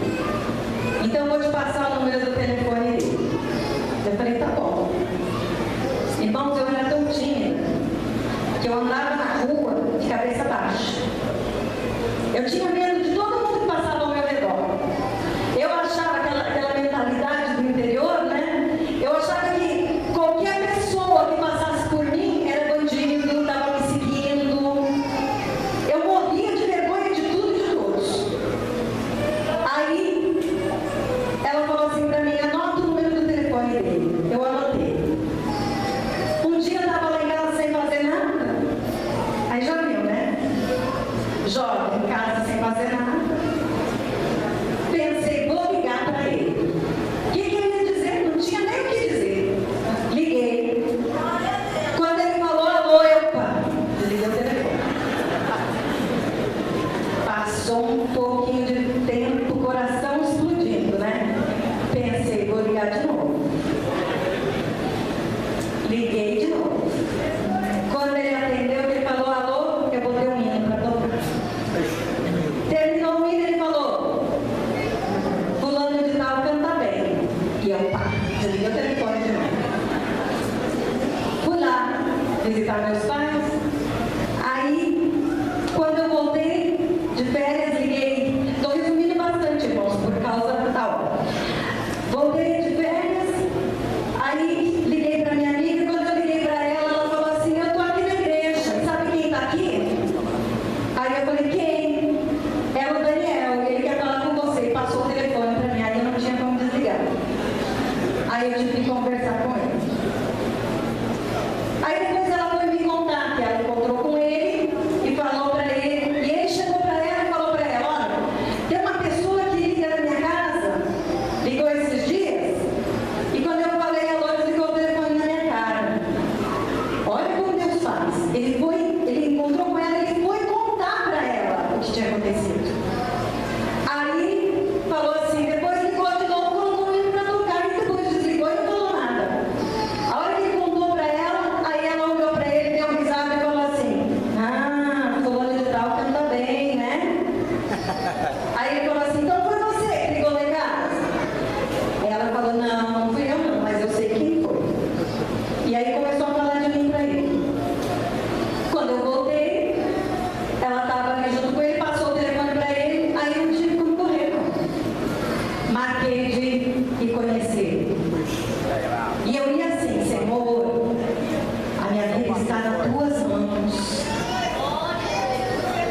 Então eu vou te passar o número do telefone dele. Eu falei: tá bom. Irmãos, eu era tão tímida que eu andava na rua de cabeça baixa. Eu tinha medo de todo mundo que passava ao meu redor. Eu achava aquela mentalidade do interior, né? Eu achava que qualquer pessoa que passasse por mim era bandido, estava me seguindo. Eu morria de vergonha de tudo e de todos. Aí, ela falou assim pra mim: anota o número do telefone dele. Eu anotei. Um dia eu estava lá em casa sem fazer nada. Aí já viu, né? Jovem, em casa sem fazer nada. Pensei: vou ligar para ele. O que eu ia dizer? Não tinha nem o que dizer. Liguei. Quando ele falou alô, eu pá, desliguei o telefone. Passou um pouquinho de tempo, o coração explodindo, né? Pensei: vou ligar de novo. Liguei de novo. Quando ele atendeu, ele falou alô, eu botei um hino para tocar. Terminou o hino, ele falou: fulano de tal canta bem. E eu pá, desliguei o telefone de novo. Fui lá visitar meus pais. Aí, quando eu voltei de férias, liguei. Estou resumindo bastante, irmãos, por causa da hora. Voltei de férias, aí liguei para minha amiga. Quando eu liguei para ela, ela falou assim: eu estou aqui na igreja, sabe quem está aqui? Aí eu falei: quem? É o Daniel, ele quer falar com você. E passou o telefone para mim, aí eu não tinha como desligar. Aí eu tive que conversar com ele. Aí depois ela foi me contar que ela encontrou com ele e falou para ele. E ele chegou para ela e falou para ela: olha, tem uma pessoa que liga na minha casa, ligou esses dias, e quando eu falei alô, desligou o telefone na minha cara. Olha como Deus faz. Ele encontrou com ela, ele foi contar para ela o que tinha acontecido. Aí falou assim, depois ligou de novo, colocou o hino para tocar e depois desligou e não falou nada. A hora que ele contou para ela, aí ela olhou para ele, deu risada e falou assim: ah, fulano de tal canta bem, né? Aí ele falou assim: então foi você que ligou lá em casa? Ela falou: não, não fui eu não, mas eu sei quem foi. E aí começou a falar de mim para ele. Quando eu voltei, ela estava ali junto com ele, passou o telefone para ele, aí eu tive como correr. Marquei de ir conhecer ele. E eu ia assim: Senhor, a minha vida está nas tuas mãos.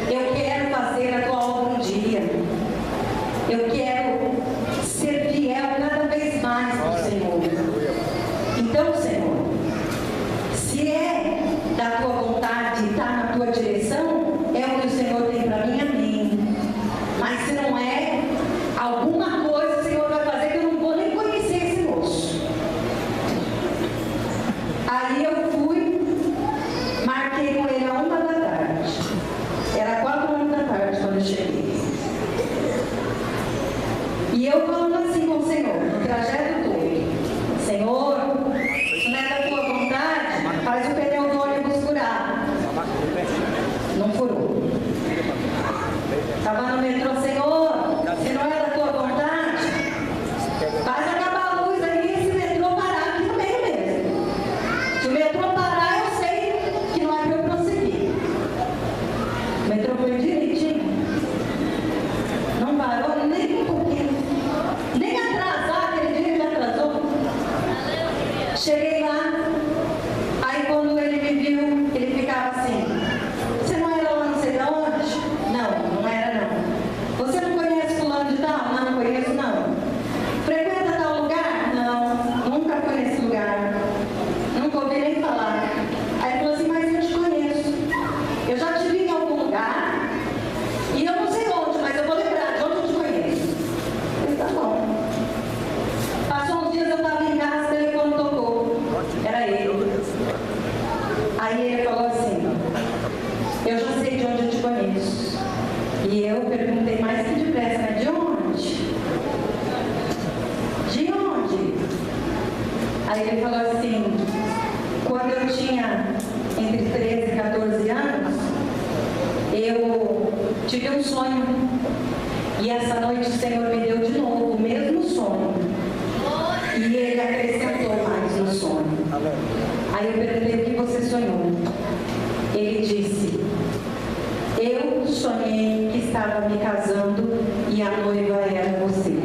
Eu quero fazer a tua obra um dia. Eu quero ser fiel cada vez mais ao Senhor. Então, Senhor, se é da tua vontade e está na tua direção, é o que o Senhor tem para mim, amém. Mas se não é, alguma coisa o Senhor vai fazer que eu não vou nem conhecer esse moço. Aí eu fui, marquei com ele a 1 da tarde. Era 4 da tarde quando eu cheguei. E eu falando assim com o Senhor, no trajeto todo: Senhor, se não é da tua vontade, faz o pneu do ônibus furar. Não furou. Estava no metrô: Senhor, se não é da tua vontade, faz acabar a luz aí e esse metrô parar aqui no meio mesmo. Se o metrô parar, eu sei que não é para eu prosseguir. O metrô foi direitinho. Não parou nem um pouquinho. Nem atrasar, aquele dia ele atrasou. Cheguei lá, aí quando ele me viu, ele ficava assim: você não era lá não sei de onde? Não, não era não. Você não conhece fulano de tal? Não, não conheço não. Frequenta tal lugar? Não, nunca fui nesse lugar. Nunca ouvi nem falar. Aí ele falou assim: mas eu te conheço. Eu já te vi em algum lugar. anos. E eu perguntei mais que depressa, né? De onde? De onde? Aí ele falou assim, quando eu tinha entre 13 e 14 anos, eu tive um sonho. E essa noite o Senhor me deu de novo o mesmo sonho. E Ele acrescentou mais no sonho. Aí eu perguntei, o que você sonhou? Ele disse, eu sonhei que estava me casando e a noiva era você.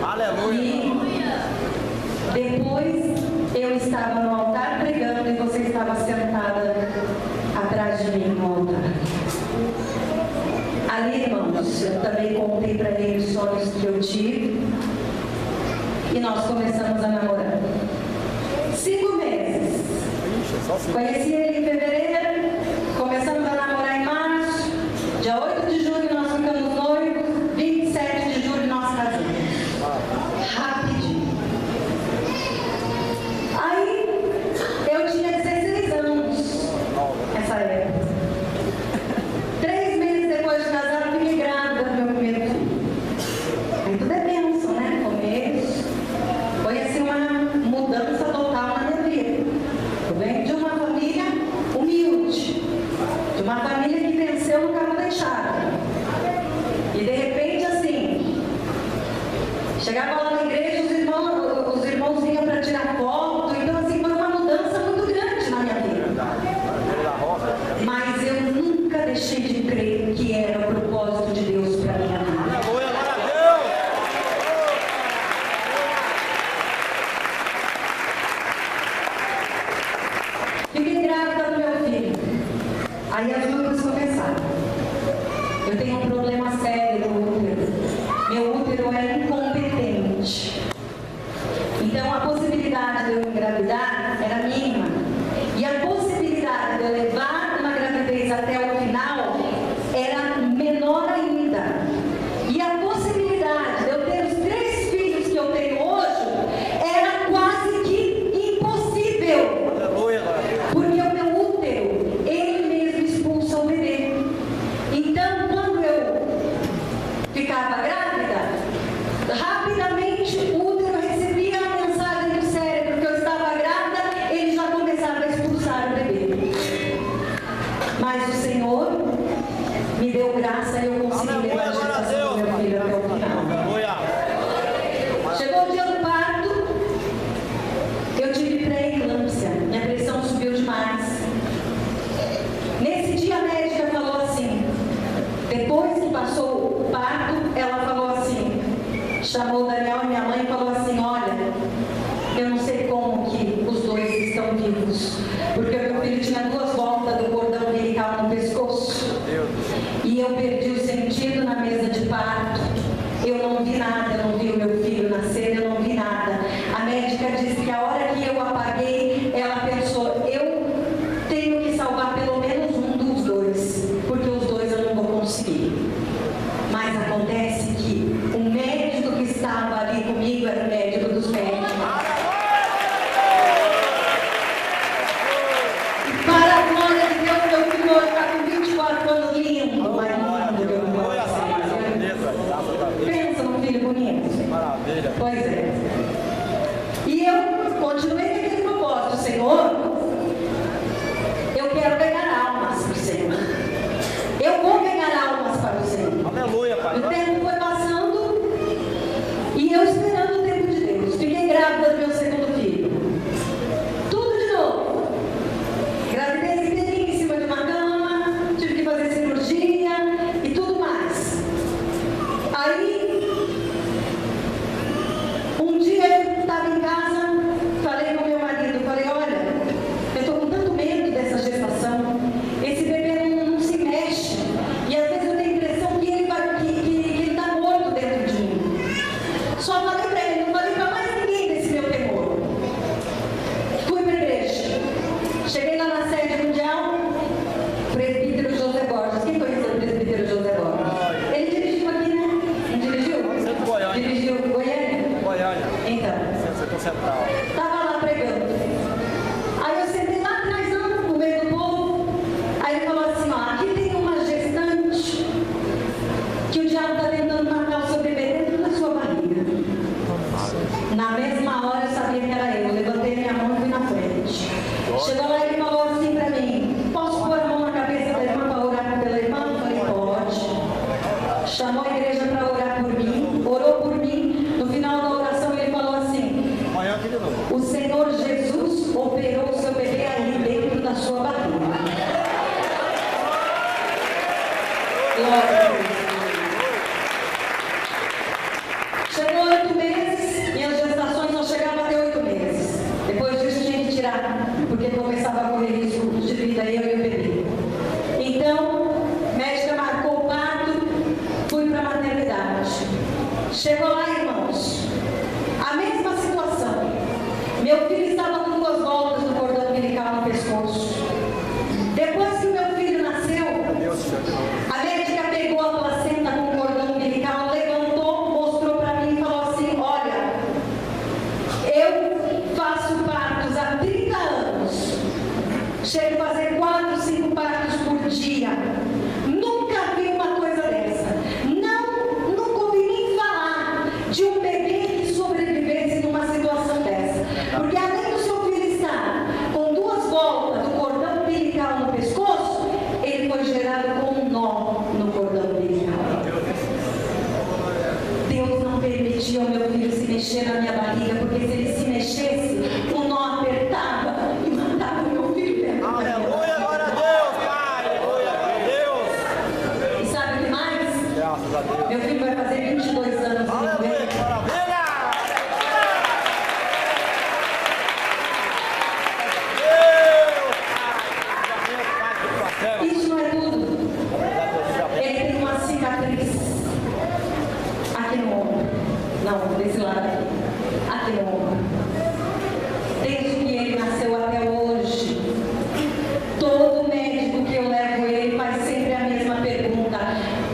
Aleluia. E depois eu estava no altar pregando e você estava sentada atrás de mim no altar. Ali, irmãos, eu também contei para ele os sonhos que eu tive e nós começamos a namorar. 5 meses. Conheci ele em fevereiro, começamos a namorar em março. Dia 8 de julho nós ficamos noivos, 27 de julho nós casamos. Rapidinho. Aí eu tinha 16 anos nessa época. 3 meses depois de casar, eu fiquei grávida do meu primeiro filho. Aí tudo é bênção, né? Começo. Foi assim uma mudança total na minha vida. Eu venho de uma família humilde, de uma família que venceu no carro da enxada. E de repente, assim, chegava lá na igreja, os irmãos vinham para tirar foto. Então, assim, foi uma mudança muito grande na minha vida. Mas eu nunca deixei de crer que era o propósito de Deus para minha vida. Aleluia, glória a Deus. Fiquei grávida do meu filho. Aí as lutas começaram. Eu tenho um problema sério no útero. Meu útero é incompetente. Então a possibilidade de eu engravidar era mínima. E a possibilidade de eu levar uma gravidez até o final era menor ainda. E a possibilidade de eu ter os 3 filhos que eu tenho hoje era quase que impossível. Aleluia, glória a Deus. Porque o meu útero, ele mesmo expulsa o bebê. Então, quando eu ficava grávida, rapidamente o útero recebia a mensagem do cérebro que eu estava grávida, ele já começava a expulsar o bebê. Mas o Senhor me deu graça e eu consegui Aleluia, levar a glória a gestação do Deus. meu filho até o final. Aleluia. Chegou o dia do parto, eu tive pré-eclâmpsia, minha pressão subiu demais. Nesse dia a médica falou assim, depois que passou o parto, ela falou assim, chamou o Daniel e minha mãe e falou assim, olha, eu não sei como que os dois estão vivos, porque o meu filho tinha 2 voltas do cordão umbilical no pescoço, e eu perdi o sentido na mesa de parto. Eu não vi nada, eu não vi o meu filho nascer, eu não vi nada. A médica disse que a hora que eu apaguei, ela pensou, eu tenho que salvar pelo menos um dos 2, porque os 2 eu não vou conseguir. Mas acontece que o médico que estava ali Glória a Deus. Chegou 8 meses, minhas gestações não chegavam até 8 meses. Depois disso tinha que tirar, porque começava a correr risco de vida eu e o bebê. Então, a médica marcou o parto, fui para a maternidade. Chegou lá, irmãos, a mesma situação. Meu filho estava com 2 voltas do cordão umbilical no pescoço. Depois que o meu filho nasceu, a médica pegou a placenta com o cordão umbilical, levantou, mostrou para mim e falou assim: olha, eu faço partos há 30 anos. Chego a fazer 4, 5 partos por dia. Nunca vi uma coisa dessa. Nunca ouvi nem falar de um bebê que sobrevivesse numa situação dessa. Porque além do seu filho estar com 2 voltas do cordão umbilical no pescoço, ele foi gerado com um nó no cordão umbilical. Deus não permitia o meu filho se mexer na minha barriga, porque se ele se mexesse, o nó apertava e matava o meu filho dentro da barriga. Aleluia, glória a Deus, Pai. Aleluia, glória a Deus. E sabe o que mais? Graças a Deus. Meu filho vai fazer 22 anos em Aleluia, novembro. glória a Deus. Isso não é tudo. Ele tem uma cicatriz aqui no ombro. Não, desse lado aqui. Aqui no ombro. Desde que ele nasceu até hoje, todo médico que eu levo ele faz sempre a mesma pergunta: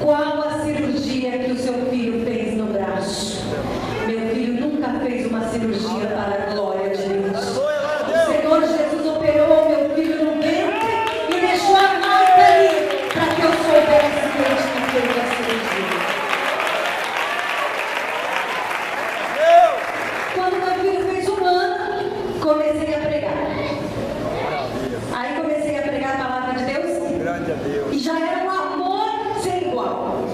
qual a cirurgia que o seu filho fez no braço? Meu filho nunca fez uma cirurgia para a glória de Deus. O Senhor Jesus operou meu filho no ventre e deixou a marca ali para que eu soubesse que ele tinha feito a cirurgia. Quando meu filho fez 1 ano, comecei a pregar. Aí comecei a pregar a palavra de Deus. Grande a Deus. E já era um amor sem igual.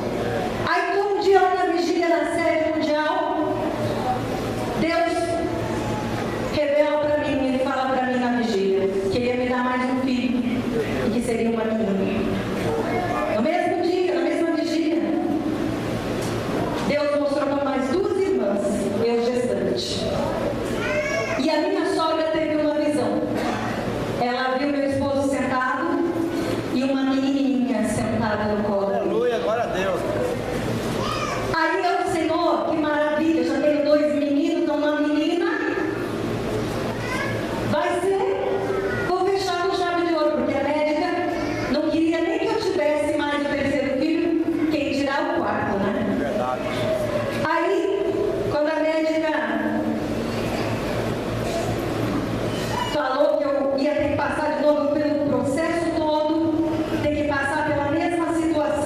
Aí um dia lá na vigília da sede mundial, Deus revela para mim, ele fala para mim na vigília, que ele ia me dar mais um filho, e que seria uma menina. No mesmo dia, na mesma vigília, Deus mostrou para mais 2 irmãs, eu gestante. E a minha sogra teve uma visão. Ela viu meu esposo sentado e uma menininha sentada no colo dele. Aleluia, glória a Deus. Aí eu, Senhor, que maravilha, já tenho 2 meninos, uma menina. Vai ser, vou fechar com chave de ouro, porque a médica não queria nem que eu tivesse mais o 3º filho, quem dirá o 4º, né? Verdade. Aí, quando a médica falou que eu ia ter que passar de novo pelo processo todo, ter que passar pela mesma situação,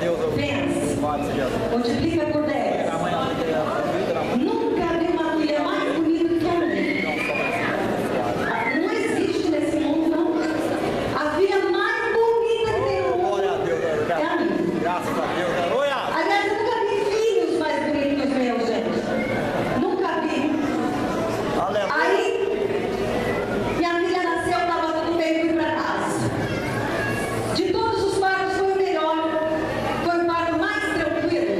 Deus. Pense. Louvado seja Deus. Multiplica por 10. Nunca vi uma filha mais bonita que a minha. Não existe nesse mundo, não. A filha mais bonita que tem no mundo Glória a Deus. é a minha. Graças a Deus. Aleluia. Aliás, eu nunca vi filhos mais bonitos que os meus, gente. Nunca vi. Aleluia. Aí, minha filha nasceu, estava tudo bem, fui para casa. De todos os partos, foi o melhor. Foi o parto mais tranquilo.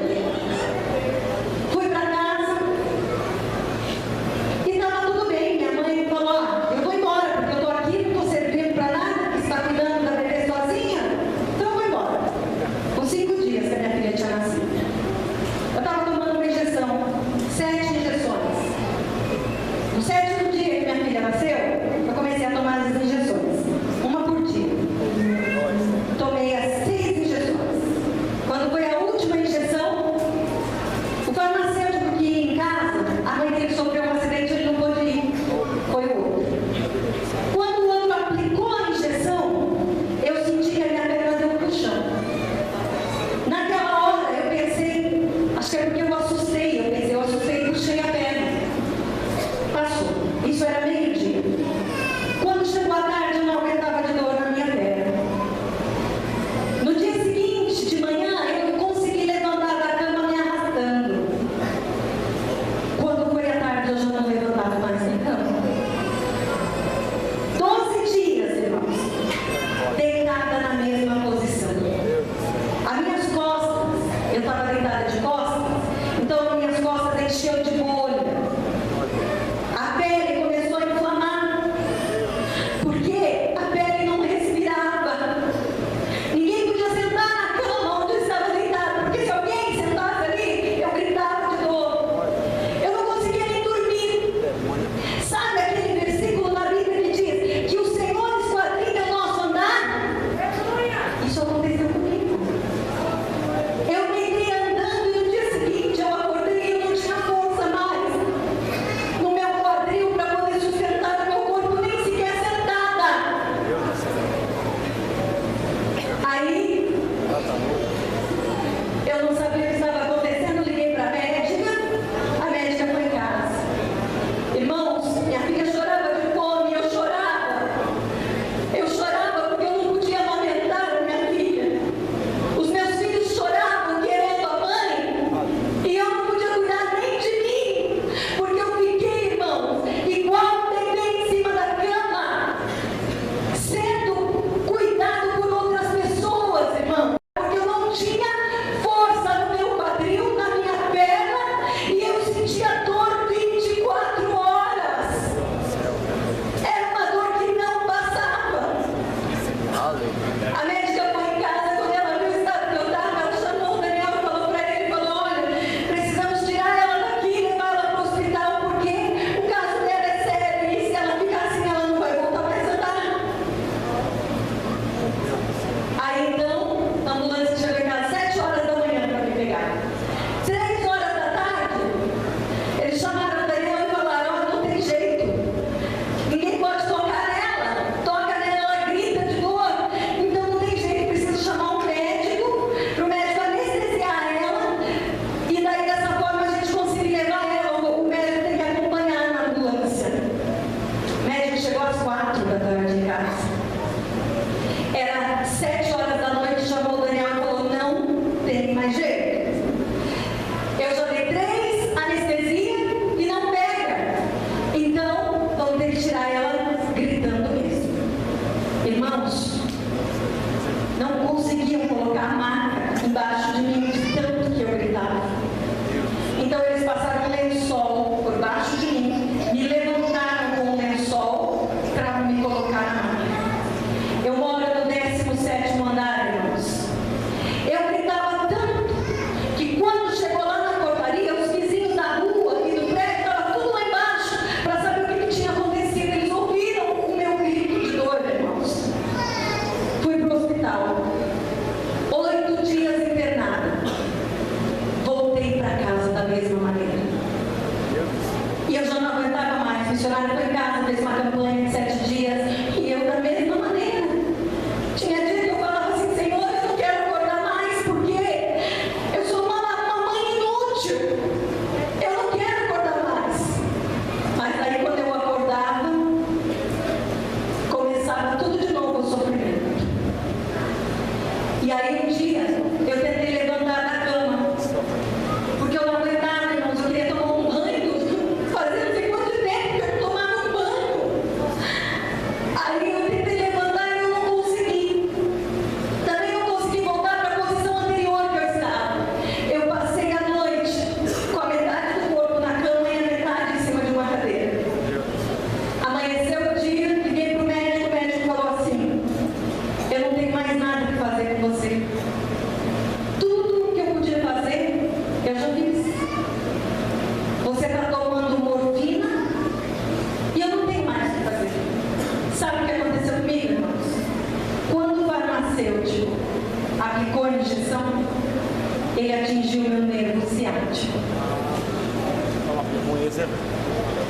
atingiu meu nervo ciático.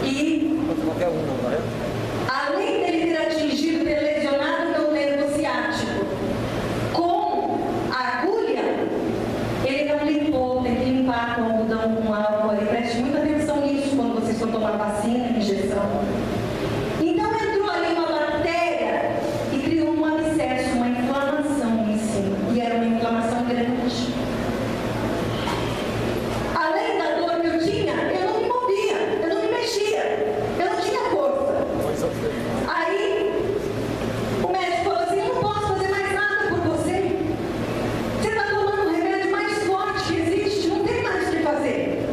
E, além dele ter atingido, ter lesionado meu nervo ciático, com a agulha, ele não limpou, tem que limpar com algodão, com álcool. E preste muita atenção nisso quando vocês for tomar vacina, injeção. Então entrou ali uma bactéria e criou um abscesso, uma inflamação em cima. E era uma inflamação grande. Além da dor que eu tinha, eu não me movia, eu não me mexia, eu não tinha força. Aí o médico falou assim: eu não posso fazer mais nada por você. Você está tomando o remédio mais forte que existe, não tem mais o que fazer.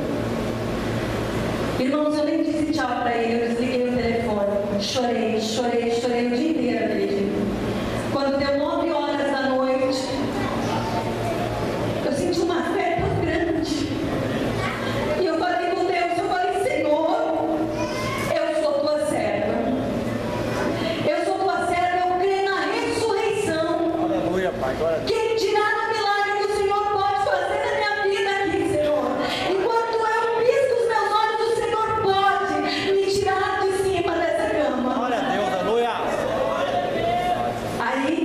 Irmãos, eu nem disse tchau para ele, eu desliguei o telefone. Chorei, chorei, chorei o dia inteiro aquele dia. Quando deu 9 horas da noite, eu senti uma fé tão grande. E eu falei com Deus, eu falei: Senhor, eu sou tua serva. Eu sou tua serva, eu creio na ressurreição. Aleluia, Pai. Glória a Deus. Quem dirá no milagre que o Senhor pode fazer na minha vida aqui, Senhor? Enquanto eu pisco os meus olhos, o Senhor pode me tirar de cima dessa cama. Glória a Deus, aleluia. Aí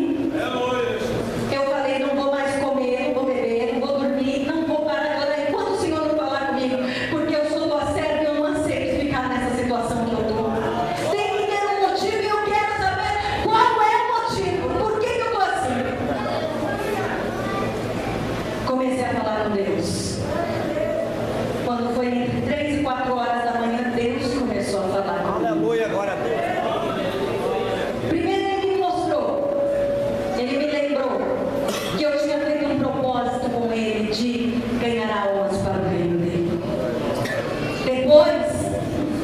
eu falei: não vou mais comer, não vou beber, não vou dormir, não vou parar de orar enquanto o Senhor não falar comigo, porque eu sou tua serva e eu não aceito ficar nessa situação que eu estou. Tem que ter um motivo e eu quero saber qual é o motivo, por que eu estou assim. Comecei a falar com Deus. Quando foi entre 3 e 4 horas da manhã, Deus começou a falar comigo. Aleluia, glória a Deus. Primeiro ele me mostrou, ele me lembrou que eu tinha feito um propósito com ele de ganhar almas para o reino dele. Depois,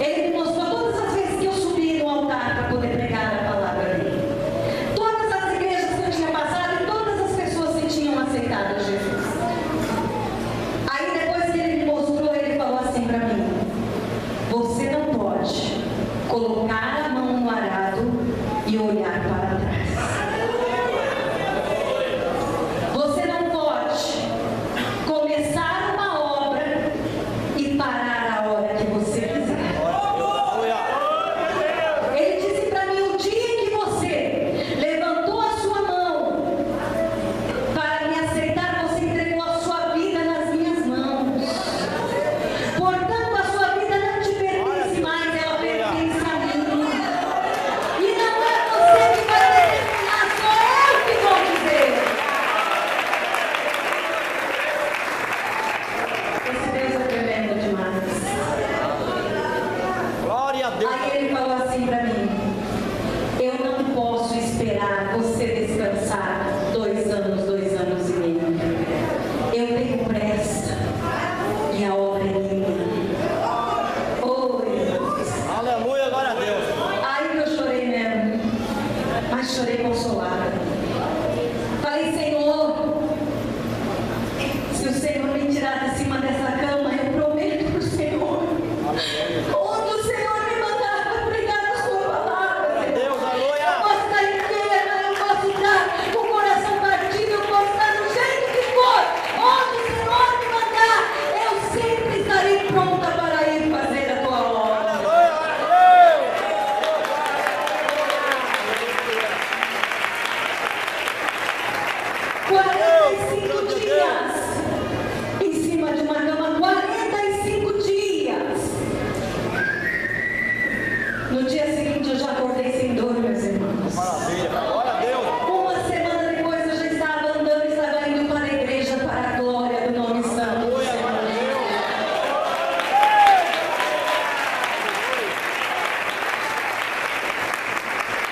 ele me mostrou todas as vezes que eu subi no altar para poder pregar a palavra dele. Todas as igrejas que eu tinha passado e todas as pessoas que tinham aceitado Jesus. Aí depois que ele me mostrou, ele falou assim para mim: você não pode colocar a mão no arado e olhar para trás. Você não pode começar uma obra e parar a hora que você quiser. Ele disse para mim: o dia que você levantou a sua mão para me aceitar, você entregou a sua vida nas minhas mãos. Portanto, a sua vida não te pertence mais, ela pertence a mim. E não é você que vai determinar, sou eu que vou dizer. Esse Deus é tremendo demais. Glória a Deus. Aí ele falou assim para mim: eu não posso esperar você descansar 2 anos, 2 anos e meio. Eu tenho pressa e a obra é minha. Oh, Deus. Aleluia, glória a Deus. Aí que eu chorei mesmo, mas chorei consolada. Falei: Senhor, se o Senhor me tirar de cima dessa cama, eu prometo para o Senhor, onde o Senhor me mandar para pregar a sua palavra, Senhor. Deus, aleluia. Eu posso estar inteira, eu posso estar com o coração partido, eu posso estar do jeito que for. Onde o Senhor me mandar, eu sempre estarei pronta para ir fazer a tua obra. Aleluia, glória a Deus. 45 dias em cima de uma cama, 45 dias. No dia seguinte eu já acordei sem dor, meus irmãos. Maravilha, glória a Deus. Uma semana depois eu já estava andando, estava indo para a igreja, para a glória do nome santo. Aleluia, glória a Deus.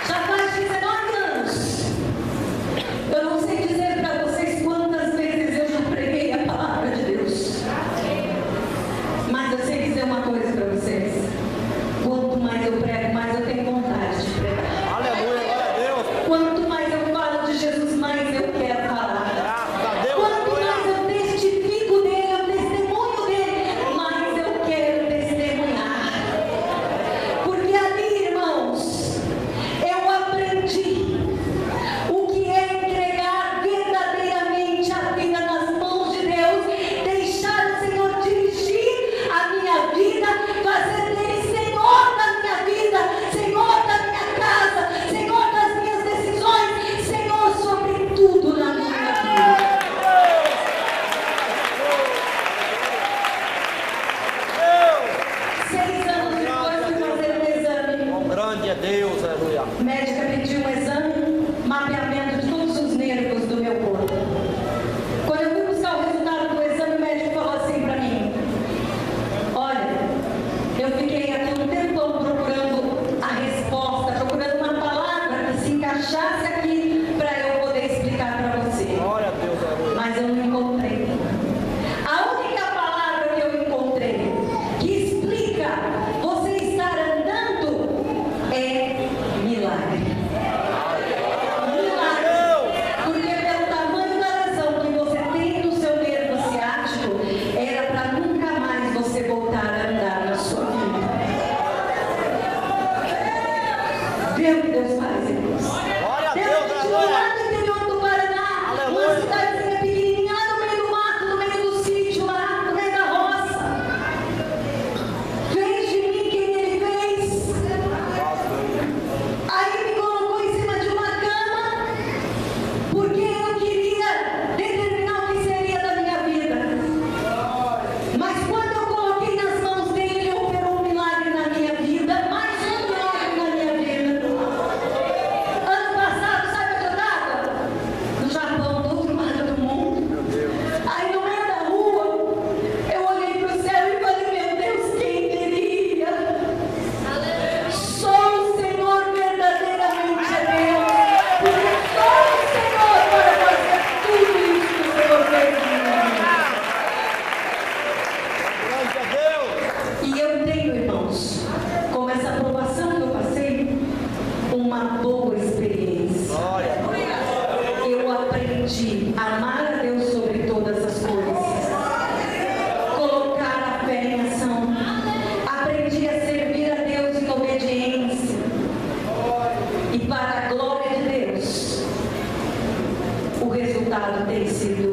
Já faz 19 anos. Eu não sei dizer para vocês quantas vezes eu já preguei a palavra de Deus. Mas eu sei dizer uma coisa para vocês: quanto mais eu prego, mais eu tenho vontade de pregar. Aleluia, glória a Deus. tem sido